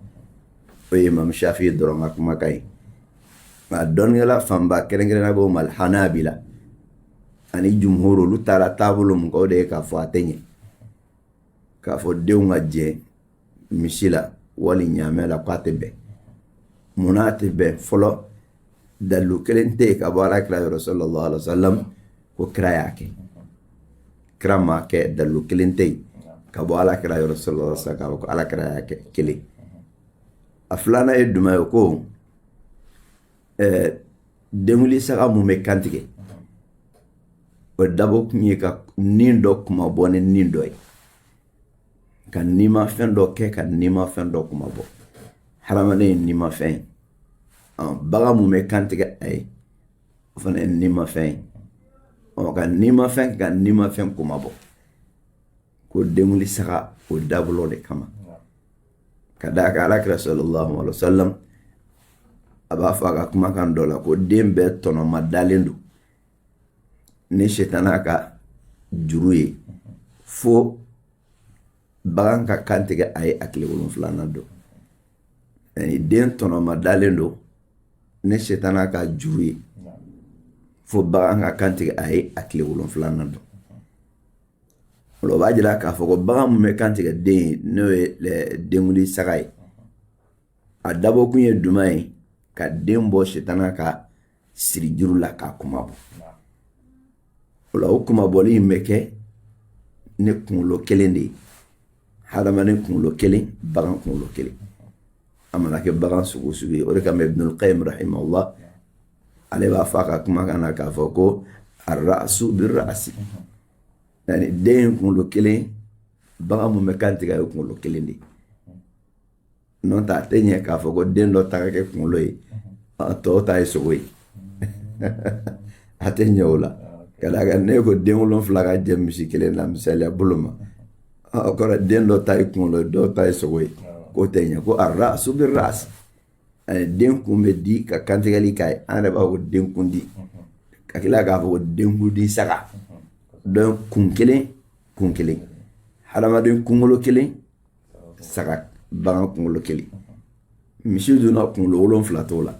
Speaker 2: o ye Imam Shafi'i dɔrɔn ka kumakan ye nka dɔnnikɛla fanba kɛrɛnkɛrɛnnenya b'o ma Hanabila ani jumhur olu taara taabolo mun kan o de ye k'a fɔ a tɛ ɲɛ k'a fɔ denw ka jɛ misi la wali ɲaamɛ la k'a tɛ bɛn munna a tɛ bɛn fɔlɔ dalilu kelen tɛ yen ka bɔ Alakira yɔrɔ sallallahu alaihi wasallam ko kira y'a kɛ kira ma kɛ dalilu kelen tɛ yen ka bɔ Alakira yɔrɔ sallallahu alaihi wasallam ko Alakira y'a kɛ kelen a filanan ye jumɛn ye ko denwuli saga mun bɛ kantigɛ o dabɔ kun ye ka nin dɔ kuma bɔ ni nin dɔ ye ka nimafɛn dɔ kɛ ka nimafɛn dɔ kuma bɔ hadamaden ye nimafɛn ye bagan mun bɛ kantigɛ a ye o fana ye nimafɛn ye ka nimafɛn ka nimafɛn kuma bɔ ko denwuli saga o dabɔlɔ de kama ka d'a kan Alakira sallallahu alaihi wasallam a b'a fɔ a ka kumakan dɔ la ko den bɛɛ tɔnɔma dalen don ni sitana ka juru ye fo bagan ka kantigɛ a ye a tile 7 don den tɔnɔma dalen don ni sitana ka juru ye fo bagan ka kantigɛ a ye a tile 7 don o b'a jira k'a fɔ ko bagan mun bɛ kantigɛ den ye n'o ye denwuli saga ye a dabɔ kun ye duman ye ka den bɔ sitana ka siri juru la k'a kuma bɔ o la o kuma bɔli in bɛ kɛ ne kunkolo kelen de ye hadamaden kunkolo kelen bagan kunkolo kelen a mana kɛ bagan sugu sugu ye o de kama Ibnul Qayyim rahimahullah ale b'a fɔ a ka kumakan na k'a fɔ ko ar-ra'su bir-ra'si den kunkolo kelen bagan mun bɛ kantigɛ ye kunkolo kelen de n'o tɛ a tɛ ɲɛ k'a fɔ ko den dɔ ta ka kɛ kunkolo ye tɔw ta ye sogo ye a tɛ ɲɛ o la ka d'a kan ne ko den 7 ka jɛ misi kelen na misaliya bolo ma o kɔrɔ den dɔ ta ye kunkolo ye dɔw ta ye sogo ye k'o tɛ ɲɛ ko ar-ra'su bir-ra'si den kun bɛ di ka kantigɛli k'a ye an yɛrɛ b'a fɔ ko den kun di ka tila k'a fɔ ko den kun di saga donc kun kelen hadamaden kunkolo kelen saga bagan kunkolo kelen misi donna kunkolo 7 t'o la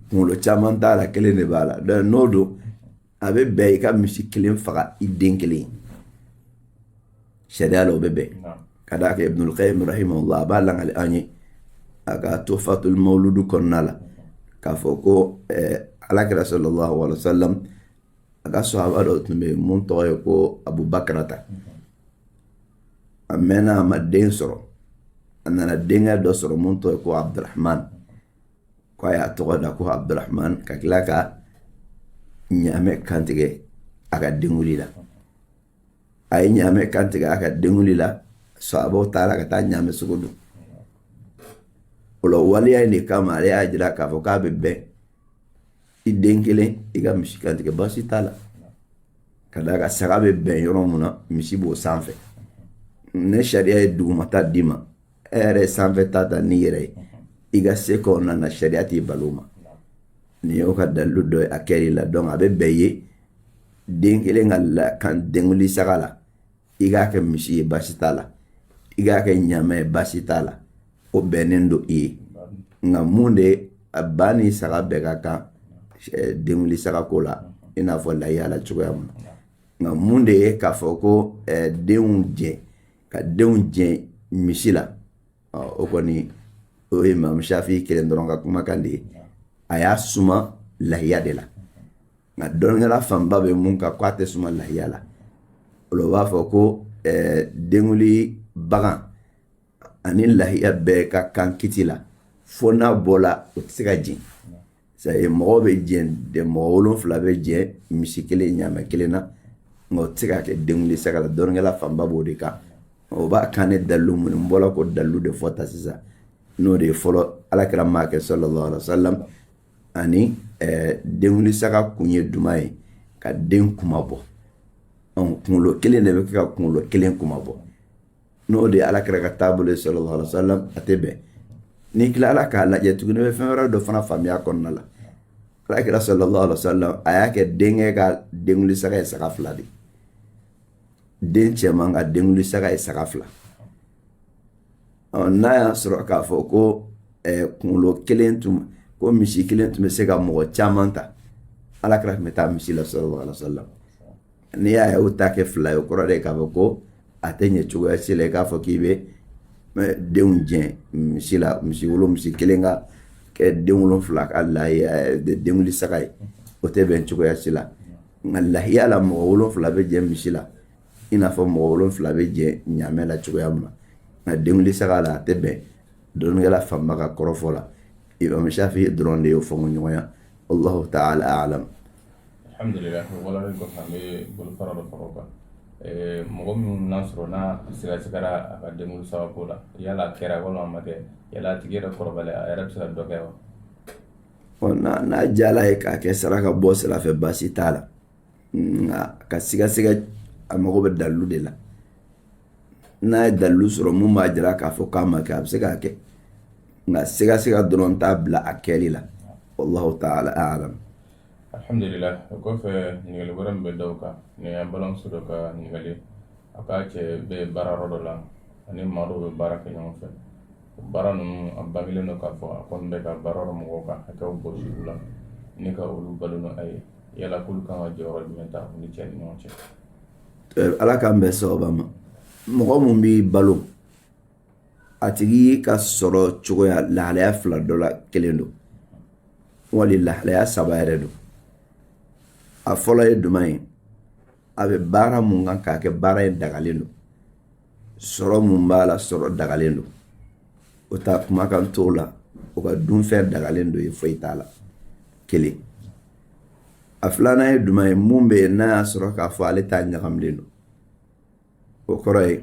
Speaker 2: kunkolo caman t'a la kelen de b'a la donc n'o don a bɛ bɛn i ka misi kelen faga i den kelen sariya la o bɛ bɛn ka d'a kan Ibnul Qayyim rahimahullah a b'a langali an ye a ka Tuhfatul Mawlud kɔnɔna la k'a fɔ ko Alakira sallallahu alaihi wasallam a ka sahaba dɔ tun bɛ yen mun tɔgɔ ye ko Abubakarata a mɛnna a ma den sɔrɔ a nana denkɛ dɔ sɔrɔ mun tɔgɔ ye ko Abdurrahman ko a y'a tɔgɔ da ko Abdurrahman ka tila ka ɲaamɛ kantigɛ a ka denwuli la a ye ɲaamɛ kantigɛ a ka denwuli la sahabaw taara ka taa ɲaamɛ sogo dun o la waleya in de kama ale y'a jira k'a fɔ k'a bɛ bɛn i den kelen i ka misi kantigɛ baasi t'a la ka d'a kan saga bɛ bɛn yɔrɔ mun na misi b'o sanfɛ ne sariya ye dugumata d'i ma e yɛrɛ ye sanfɛ ta n'i yɛrɛ ye i ka se kɔnɔna na sariya t'i balo ma nin y'o ka dalilu dɔ ye a kɛr'i la donc a bɛ bɛn ye den kelen ka kan denwuli saga la i k'a kɛ misi ye baasi t'a la i k'a kɛ ɲaamɛ ye baasi t'a la o bɛnnen don i ye nka mun de a ba ni saga bɛɛ ka kan denwuli saga ko la i n'a fɔ lahiya la cogoya mun na nka mun de ye k'a fɔ ko denw jɛ ka denw jɛ misi la o kɔni o ye Imam Shafi'i kelen dɔrɔn ka kumakan de ye a y'a suma lahiya de la nka dɔnnikɛla fanba bɛ mun kan k'a tɛ suma lahiya la o la o b'a fɔ ko denwuli bagan ani lahiya bɛɛ ka kan kiti la fo n'a bɔla o tɛ se ka jigin c'est mɔgɔ bɛ jɛ de mɔgɔ 7 bɛ jɛ misi kelen ɲaamɛ kelen na nka o tɛ se ka kɛ denwuli saga la dɔɔninkɛla fanba b'o de kan o b'a kan ne dalilu mun n bɔra ko dalilu de fɔ ta sisan n'o de ye fɔlɔ alakira maa kɛ sallallahu alaihi wa sallam ani denwuli saga kun ye duman ye ka den kuma bɔ kunkolo kelen de bɛ kɛ ka kunkolo kelen kuma bɔ n'o de ye alakira ka taabolo ye sallallahu alaihi wa sallam a tɛ bɛn n'i tilala k'a lajɛ tuguni bɛ fɛn wɛrɛ dɔ fana faamuya kɔnɔna la alakira sallallahu alaihi wa sallam a y'a kɛ denkɛ ka denwuli saga ye saga 2 de den cɛman ka denwuli saga ye saga 2 n'a y'a sɔrɔ k'a fɔ ko kunkolo kelen tun ko misi kelen tun bɛ se ka mɔgɔ caman ta alakira tun bɛ taa misi la sallallahu alaihi wa sallam n'i y'a ye o ta kɛ 2 ye o kɔrɔ de k'a fɔ ko a tɛ ɲɛ cogoya si la i k'a fɔ k'i bɛ denw jɛn misi la misi kelen ka kɛ den 7 ka denwuli saga ye o tɛ bɛn cogoya si la nka lahiya la mɔgɔ 7 bɛ jɛn misi la i n'a fɔ mɔgɔ 7 bɛ jɛn ɲaamɛ la cogoya min na nka denwuli saga la a tɛ bɛn dɔɔninkɛla fanba ka kɔrɔfɔ la Imam Shafi'i dɔrɔn de y'o fɔ ɲɔgɔnya Allahu ta'ala a'lam.
Speaker 1: Alhamdulillah wala ko hambe bol farado faroka mɔgɔ min n'a sɔrɔ n'a sigara a ka denwuli saga ko la yala kɛra walima ma kɛ yala tigi yɛrɛ kɔrɔbalen a yɛrɛ bɛ se ka dɔ kɛ wa
Speaker 2: n'a jala ye k'a kɛ saraka bɔ sira fɛ baasi t'a la nka ka sigasɛgɛ a mago bɛ dalilu de la n'a ye dalilu sɔrɔ mun b'a jira k'a fɔ k'a ma kɛ a bɛ se k'a kɛ nka sigasɛgɛ dɔrɔn t'a bila a kɛli la wallahu ta'ala a'lam.
Speaker 1: Alhamdulillah o kɔfɛ ɲininkali wɛrɛ min bɛ daw kan ni an balimamuso dɔ ka ɲininkali a ka cɛ bɛ baara yɔrɔ dɔ la ani maa dɔw bɛ baara kɛ ɲɔgɔn fɛ baara ninnu a bangelen don k'a fɔ a kɔni bɛ ka baara yɔrɔ mɔgɔw ka hakɛw gosi u la ni ka olu balo n'o a ye yala k'olu kan ka jɔyɔrɔ jumɛn ta u ni cɛ ni ɲɔgɔn cɛ.
Speaker 2: Ala k'an bɛn sababa ma mɔgɔ mun b'i balo a tigi ka sɔrɔ cogoya lahalaya 2 dɔ la kelen don wali lahalaya 3 yɛrɛ don a fɔlɔ ye duman ye a bɛ baara mun kan k'a kɛ baara in dagalen don sɔrɔ mun b'a la sɔrɔ dagalen don o ta kuma kan t'o la o ka dunfɛn dagalen don ye foyi t'a la kelen a filanan ye duman ye mun bɛ yen n'a y'a sɔrɔ k'a fɔ ale t'a ɲagaminen don o kɔrɔ ye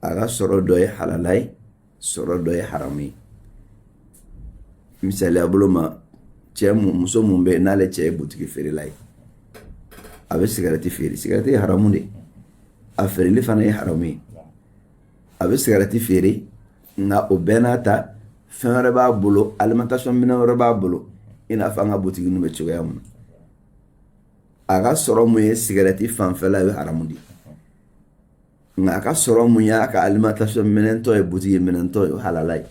Speaker 2: a ka sɔrɔ dɔ ye halala ye sɔrɔ dɔ ye haramu ye misaliya bolo ma muso mun bɛ yen n'ale cɛ ye butigi feerela ye a bɛ sigarɛti feere sigarɛti ye haramu de a feereli fana ye haramu ye a bɛ sigarɛti feere nka o bɛɛ n'a ta fɛn wɛrɛ b'a bolo alimentation minɛn wɛrɛ b'a bolo i n'a fɔ an ka butigi ninnu bɛ cogoya min na a ka sɔrɔ mun ye sigarɛti fanfɛla ye haramu de nka a ka sɔrɔ mun y'a ka alimentation minɛntɔ ye butigi minɛntɔ ye o halala ye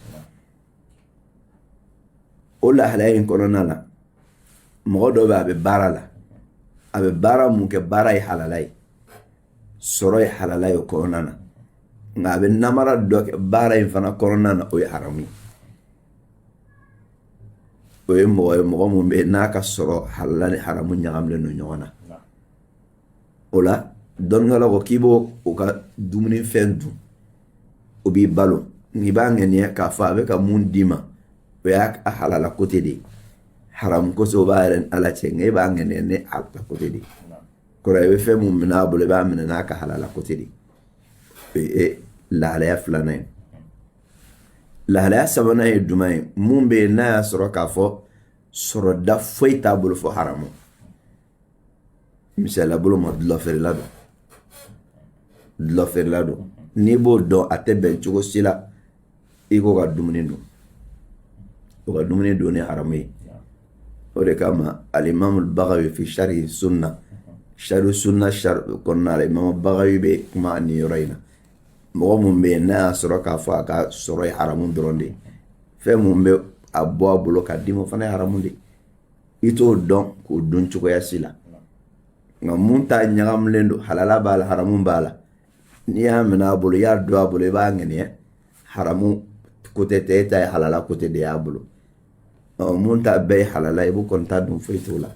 Speaker 2: o lahalaya in kɔnɔna na mɔgɔ dɔ bɛ a bɛ baara la a bɛ baara mun kɛ baara ye halala ye sɔrɔ ye halala ye o kɔnɔna na nka a bɛ namara dɔ kɛ baara in fana kɔnɔna na o ye haramu ye o ye mɔgɔ mun bɛ yen n'a ka sɔrɔ halala ni haramu ɲagaminen don ɲɔgɔn na o la dɔnnikɛla ko k'i b'o o ka dumunifɛn dun o b'i balo n'i b'a ŋɛniya k'a fɔ a bɛ ka mun d'i ma o y'a halala kote de ye haramu kosɛbɛ o b'a yɛrɛ ala cɛ nka e b'a ŋɛniya ne halala kote de ye kɔrɔ i bɛ fɛn mun minɛ a bolo i b'a minɛ n'a ka halala kote de ye lahalaya 2nan ye lahalaya 3nan ye duman ye mun bɛ yen n'a y'a sɔrɔ k'a fɔ sɔrɔda foyi t'a bolo fɔ haramu misaliya bolo ma dulɔ feerela don n'i b'o dɔn a tɛ bɛn cogo si la i k'o ka dumuni dun o ka dumuni dun ni haramu ye o de kama alimamu bagawi fi sharhi sunna kɔnɔna la imamu bagawi bɛ kuma nin yɔrɔ in na mɔgɔ mun bɛ yen n'a y'a sɔrɔ k'a fɔ a ka sɔrɔ ye haramu dɔrɔn de fɛn mun bɛ a bɔ a bolo ka d'i ma fana ye haramu de i t'o dɔn k'o dun cogoya si la nka mun ta ɲagaminen don halala b'a la haramu b'a la n'i y'a minɛ a bolo i y'a don a bolo i b'a ŋɛniya haramu kote tɛ e ta ye halala kote de y'a bolo mun ta bɛɛ ye halala i b'o kɔni ta dun foyi t'o la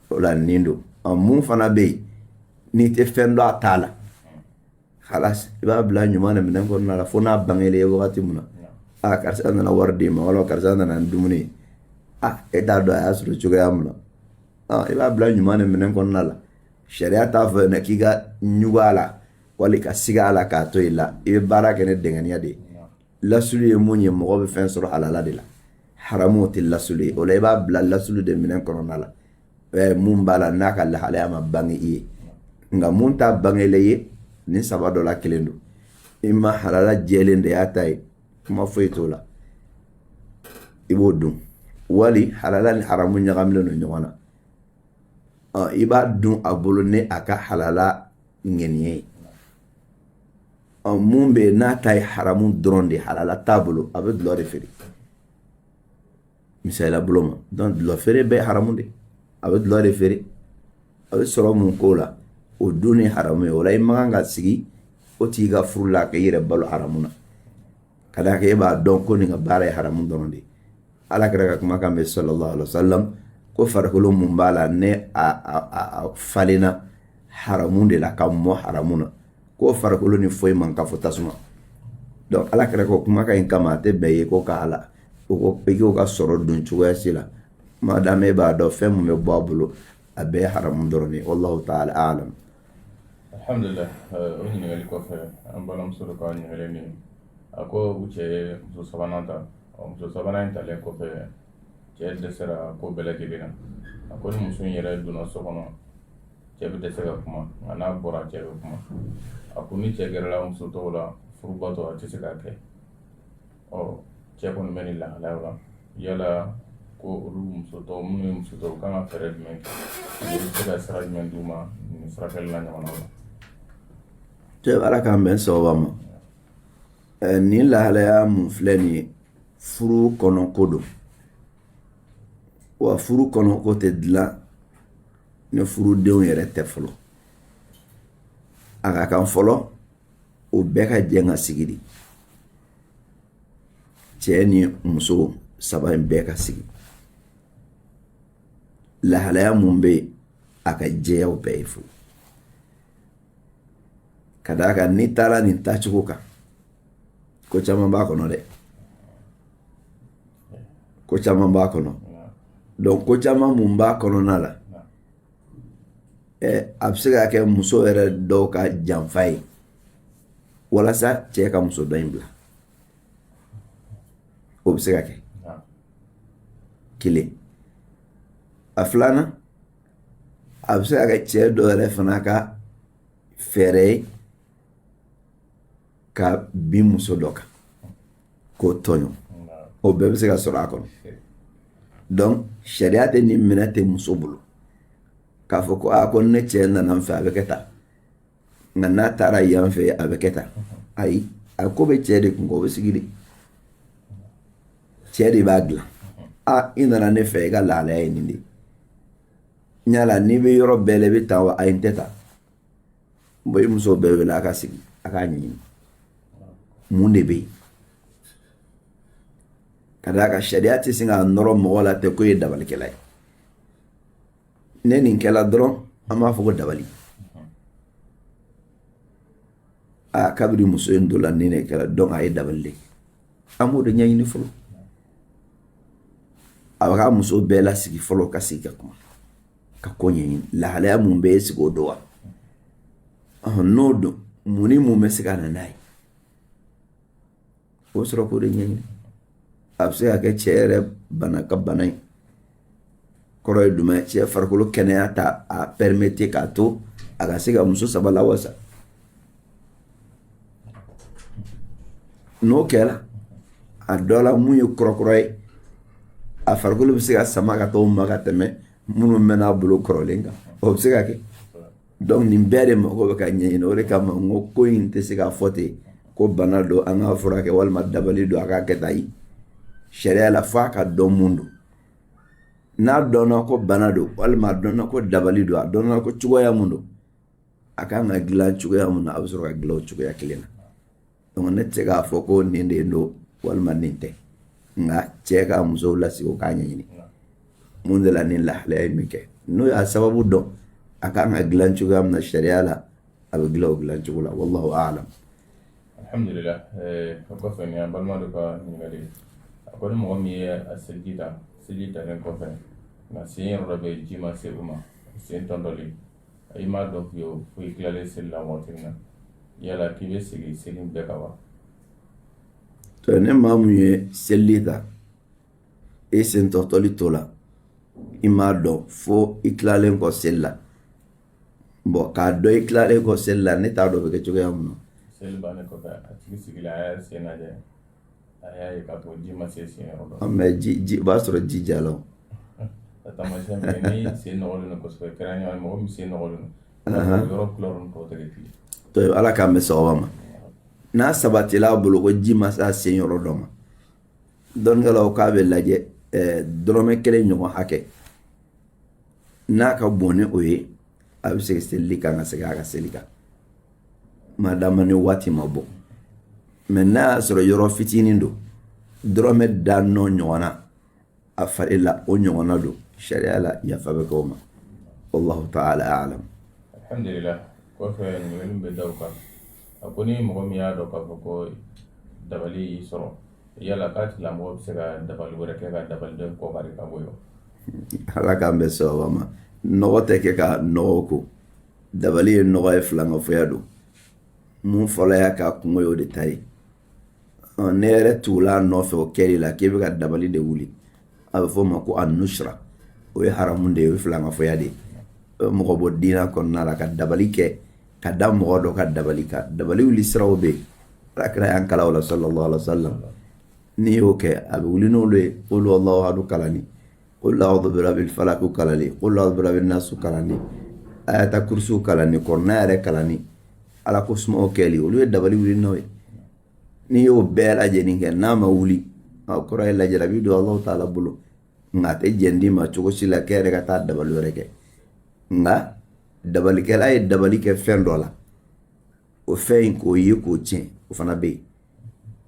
Speaker 2: o la nin don mun fana bɛ yen n'i tɛ fɛn dɔn a t'a la halas i b'a bila ɲuman na minɛn kɔnɔna la fo n'a bangelen ye wagati min na karisa nana wari di ma wala karisa nana dumuni e t'a dɔn a y'a sɔrɔ cogoya min na i b'a bila ɲuman de minɛn kɔnɔna la sariya t'a fɔ ne k'i ka ɲugu a la wali ka siga a la k'a to i la i bɛ baara kɛ ni dɛŋaniya de ye lasuli ye mun ye mɔgɔ bɛ fɛn sɔrɔ halala de la haramu tɛ lasuli ye o la i b'a bila lasuli de minɛn kɔnɔna la mun b'a la n'a ka lahalaya ma bange i ye nka mun t'a bangele ye ni saba dɔ la kelen don i ma halala jɛlen de y'a ta ye kuma foyi t'o la i b'o dun wali halala ni haramu ɲagaminen don ɲɔgɔn na i b'a dun a bolo ni a ka halala ŋɛniɲɛ ye mun bɛ yen n'a ta ye haramu dɔrɔn de halala t'a bolo a bɛ dulɔ de feere misalila bolo ma donc dulɔ feere bɛɛ ye haramu de a bɛ dulɔ de feere a bɛ sɔrɔ mun k'o la o dun ni haramu ye o la i man kan ka sigi o tigi ka furu la k'i yɛrɛ balo haramu na ka d'a kan e b'a dɔn ko nin ka baara ye haramu dɔrɔn de ye alakira ka kumakan bɛ sallallahu alaihi wa sallam ko farikolo mun b'a la ne a falenna haramu de la ka mɔ haramu na ko farikolo ni foyi man ka fɔ tasuma donc alakira ko kumakan in kama a tɛ bɛn ye ko ka ala i k'o ka sɔrɔ dun cogoya si la madame e b'a dɔn fɛn mun bɛ bɔ a bolo a bɛɛ ye haramu dɔrɔn de ye wallahu ta'ala a'lam.
Speaker 1: Alhamdulillah o ɲininkali kɔfɛ an balimamuso dɔ ka ɲininkali nin a ko u cɛ ye muso sabanan ta muso sabanan in talen kɔfɛ cɛ dɛsɛra ko bɛɛ lajɛlen na a ko ni muso in yɛrɛ donna so kɔnɔ cɛ bɛ dɛsɛ ka kuma nka n'a bɔra cɛ bɛ kuma a ko ni cɛ gɛrɛla muso tɔw la furubatɔ a tɛ se k'a kɛ cɛ kɔni bɛ ni lahalaya la yala ko olu muso tɔw minnu ye muso tɔw kan ka fɛɛrɛ jumɛn kɛ olu bɛ se ka sira jumɛn d'u ma nin furakɛli la ɲɔgɔnna la.
Speaker 2: cɛ ala k'an bɛn sababa ma nin lahalaya mun filɛ nin ye furu kɔnɔ ko don wa furu kɔnɔ ko tɛ dilan ni furudenw yɛrɛ tɛ fɔlɔ a ka kan fɔlɔ o bɛɛ ka jɛ ka sigi de cɛ ni muso saba in bɛɛ ka sigi lahalaya mun bɛ yen a ka jɛya o bɛɛ ye fo ka d'a kan n'i taara nin tacogo kan ko caman b'a kɔnɔ dɛ ko caman b'a kɔnɔ donc ko caman mun b'a kɔnɔna la a bɛ se ka kɛ muso yɛrɛ dɔw ka janfa ye walasa cɛ ka muso dɔ in bila o bɛ se ka kɛ kelen a filanan a bɛ se ka kɛ cɛ dɔ yɛrɛ fana ka fɛɛrɛ ye ka bin muso dɔ kan k'o tɔɲɔ o bɛɛ bɛ se ka sɔrɔ a kɔnɔ donc sariya tɛ nin minɛ tɛ muso bolo k'a fɔ ko ko ne cɛ nana n fɛ a bɛ kɛ tan nka n'a taara yan fɛ a bɛ kɛ tan ayi a ko bɛ cɛ de kun o bɛ sigi de cɛ de b'a dilan i nana ne fɛ i ka lahalaya ye nin de ɲala n'i bɛ yɔrɔ bɛɛ la i bɛ tan wa ayi n tɛ tan bon i muso bɛɛ wele a ka sigi a k'a ɲɛɲini mun de bɛ yen ka d'a kan sariya tɛ se ka nɔrɔ mɔgɔ la tɛ ko ye dabalikɛla ye ne nin kɛla dɔrɔn an b'a fɔ ko dabali kabiri muso in dɔ la ni ne kɛra donc a ye dabali de an b'o de ɲɛɲini fɔlɔ a bɛ ka muso bɛɛ lasigi fɔlɔ ka sigi ka kuma ka ko ɲɛɲini lahalaya mun bɛ sigi o don wa n'o don mun ni mun bɛ se ka na n'a ye o sɔrɔ k'o de ɲɛɲini a bɛ se ka kɛ cɛ yɛrɛ bana ka bana in kɔrɔ ye jumɛn cɛ farikolo kɛnɛya ta a permettre k'a to a ka se ka muso saba lawasa n'o kɛra a dɔ la mun ye kɔrɔkɔrɔ ye a farikolo bɛ se ka sama ka t'o ma ka tɛmɛ minnu bɛ n'a bolo kɔrɔlen kan o bɛ se ka kɛ donc nin bɛɛ de mago bɛ ka ɲɛɲini o de kama n ko ko in tɛ se ka fɔ ten ko bana don an ka furakɛ walima dabali don a ka kɛ tan yi sariya la f'a ka dɔn mun don n'a dɔnna ko bana don walima a dɔnna ko dabali don a dɔnna ko cogoya mun don a kan ka dilan cogoya mun na a bɛ sɔrɔ ka dilan o cogoya kelen na donc ne tɛ se k'a fɔ ko nin de don walima nin tɛ nka cɛ ka musow lasigi o k'a ɲɛɲini mun de la nin lahalaya ye min kɛ n'o y'a sababu dɔn a kan ka dilan cogoya min na sariya la a bɛ dilan o dilan cogo la wallahu a'lam.
Speaker 1: Alhamdulillah o kɔfɛ nin an balima dɔ ka ɲininkali a ko ni mɔgɔ min ye a seliji ta seli talen kɔfɛ nka sen yɔrɔ dɔ bɛ yen ji ma se u ma sen tɔntɔli i m'a dɔn fiyewu fo i tilalen seli la waati min na yala k'i bɛ segi seli bɛɛ kan wa.
Speaker 2: to ne maa mun ye seli ta i sen tɔtɔli to la i m'a dɔn fo i tilalen kɔ seli la bon k'a dɔn i tilalen kɔ seli la ne t'a dɔn bɛ kɛ cogoya mun na.
Speaker 1: seli bannen kɔfɛ a tigi sigilen a y'a sen lajɛ a y'a ye k'a fɔ ji ma se sen yɔrɔ dɔ.
Speaker 2: mais ji o b'a sɔrɔ ji jala o.
Speaker 1: a taamasiyɛn bɛ ni sen nɔgɔlen don kosɛbɛ kɛra ɲɔgɔn mɔgɔ min sen nɔgɔlen don yɔrɔ kulɔri tɔ tɛ kɛ kelen.
Speaker 2: to ala k'an bɛ sababa ma n'a sabatila a bolo ko ji ma se a sen yɔrɔ dɔ ma dɔnnikɛlaw k'a bɛ lajɛ dɔrɔmɛ kelen ɲɔgɔn hakɛ n'a ka bon ni o ye a bɛ se seli kan ka segin a ka seli kan madama ni waati ma bɔ mais n'a y'a sɔrɔ yɔrɔ fitinin don dɔrɔmɛ da nɔ ɲɔgɔn na a fari la o ɲɔgɔn na don sariya la yafa bɛ k'o ma wallahu ta'ala a'lam.
Speaker 1: alhamdulillah kɔfɛ ɲininkali bɛ da o kan a ko ni mɔgɔ min y'a dɔn k'a fɔ ko dabali y'i sɔrɔ yala k'a tigilamɔgɔ bɛ se ka dabali wɛrɛ kɛ ka dabali dɔ kɔkari ka bɔ yen.
Speaker 2: ala k'an bɛ sababa ma nɔgɔ tɛ kɛ ka nɔgɔ ko dabali ye nɔgɔ ye filankafoya don mun fɔlɔ y'a k'a kungo y'o de ta ye ne yɛrɛ tugula a nɔfɛ o kɛli la k'e bɛ ka dabali de wuli a bɛ fɔ o ma ko anusra o ye haramu de ye o ye filankafoya de ye mɔgɔ bɔ diina kɔnɔna la ka dabali kɛ ka da mɔgɔ dɔ ka dabali kan dabali wuli siraw bɛ yen alakira y'an kalan o la sallallahu alaihi wa sallam n'i y'o kɛ a bɛ wuli n'olu ye qul huwallahu ahadu kalani qul a'udhu birabbil falaq kalani qul a'udhu birabbin nas kalani ayata kursiw kalani kɔrɔna yɛrɛ kalani ala ko sumaw kɛli olu ye dabali wuli n'o ye n'i y'o bɛɛ lajɛlen kɛ n'a ma wuli a kɔrɔ ye lajarabi don Allahu taala bolo nka a tɛ jɛn d'i ma cogo si la k'e yɛrɛ ka taa dabali wɛrɛ kɛ nka dabalikɛla ye dabali kɛ fɛn dɔ la o fɛn in k'o ye k'o tiɲɛ o fana bɛ yen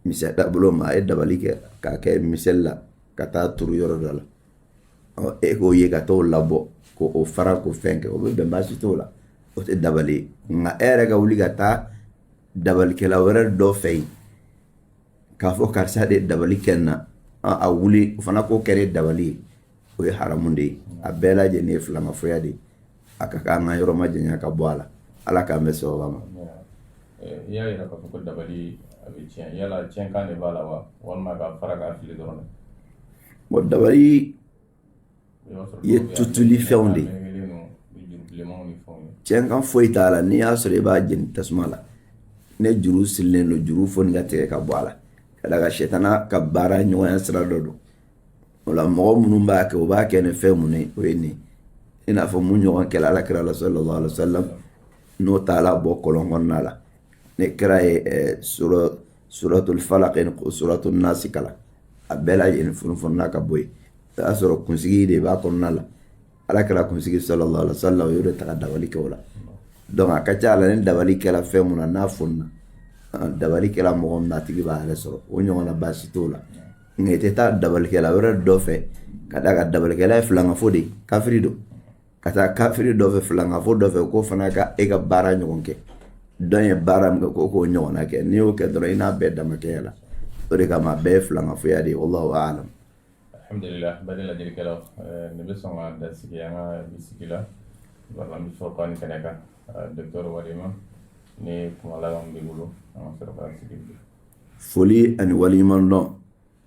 Speaker 2: misaliya bolo ma a ye dabali kɛ k'a kɛ misali la ka taa turu yɔrɔ dɔ la e k'o ye ka t'o labɔ k'o fara k'o fɛn kɛ o bɛ bɛn baasi t'o la o tɛ dabali ye nka e yɛrɛ ka wuli ka taa dabalikɛla wɛrɛ dɔ fɛ yen k'a fɔ karisa de dabali kɛ na a wuli o fana k'o kɛra dabali ye o ye haramu de ye a bɛɛ lajɛlen ye filankafoya de ye a ka kan an ka yɔrɔ ma janya ka bɔ a la ala k'an bɛ sababa ma.
Speaker 1: i y'a yira k'a fɔ ko dabali a bɛ tiɲɛ yala tiɲɛkan de b'a la wa walima k'a fara k'a fili dɔrɔn.
Speaker 2: bon dabali ye tutuli fɛnw de tiɲɛkan foyi t'a la n'i y'a sɔrɔ i b'a jeni tasuma la ne juru sirilen don juru foni ka tigɛ ka bɔ a la ka da ka sɛtana ka baara ɲɔgɔnya sira dɔ don o la mɔgɔ minnu b'a kɛ o b'a kɛ ni fɛn mun ye o ye nin i n'a fɔ mun ɲɔgɔn kɛlɛ alakira la sallallahu alaihi wa sallam n'o t'a la bɔ kɔlɔn kɔnɔna la ne kɛra ye suratul falaq ni suratul nasi kalan a bɛɛ lajɛlen funufunu ka bɔ yen o y'a sɔrɔ kunsigi de b'a kɔnɔna la alakira kunsigi sallallahu alaihi wa sallam o y'o de ta ka dabali kɛ o la donc a ka ca la ni dabali kɛla fɛn mun na n'a fununa dabali kɛla mɔgɔ min na a tigi b'a yɛrɛ sɔrɔ o ɲɔgɔnna baasi t'o la nka i tɛ taa dabalikɛla wɛrɛ dɔ fɛ ka da ka dabalikɛla ye filankafo de kafiri don ka taa kafiri dɔ fɛ filankafo dɔ fɛ ko fana ka e ka baara ɲɔgɔn kɛ dɔn ye baara min kɛ k'o ɲɔgɔnna kɛ n'i y'o kɛ dɔrɔn i n'a bɛɛ damakɛya la o de kama a bɛɛ ye filankafoya de ye wallahu a'lam.
Speaker 1: alhamdulillah bɛɛ lajɛlenkɛlaw ne bɛ sɔn ka da sigi an ka bisigi la wala n bɛ sɔrɔ k'an kɛnɛ kan docteur Walima ni kuma laban b'i bolo an ka sɔrɔ k'an sigi.
Speaker 2: foli ani waliɲuman dɔn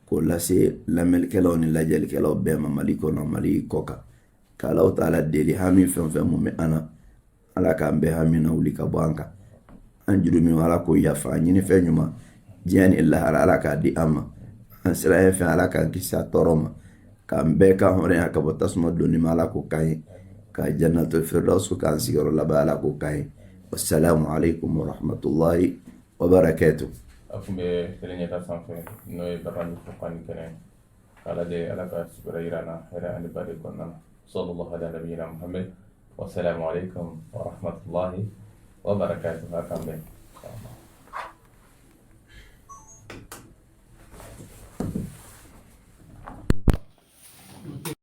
Speaker 2: k'o lase lamɛnnikɛlaw ni lajɛlikɛlaw bɛɛ ma mali kɔnɔ mali kɔ kan k'alaw taala deli hami fɛn fɛn mun bɛ an na ala k'an bɛɛ hami na wuli ka bɔ an kan an juru min ala k'o yafa an ɲini fɛn ɲuman diɲɛ ni lahara ala k'a di an ma an siranya fɛn ala k'an kisi a tɔɔrɔ ma k'an bɛɛ ka hɔrɔnya ka bɔ tasuma donni ma ala k'o k'an ye ka jannatul firdaus k'an sigiyɔrɔ laban ala k'o k'an ye wassalamu alaikum warahmatullahi wabarakatuh.
Speaker 1: a tun bɛ kelen ɲɛta sanfɛ n'o ye barani fɔkani kɛnɛ ala de ala ka sigiyɔrɔ yira na hɛrɛ ani bade kɔnɔna na sallallahu ala nabiyina muhammad wassalamu alaikum warahmatullahi wabarakatuh. a kan bɛn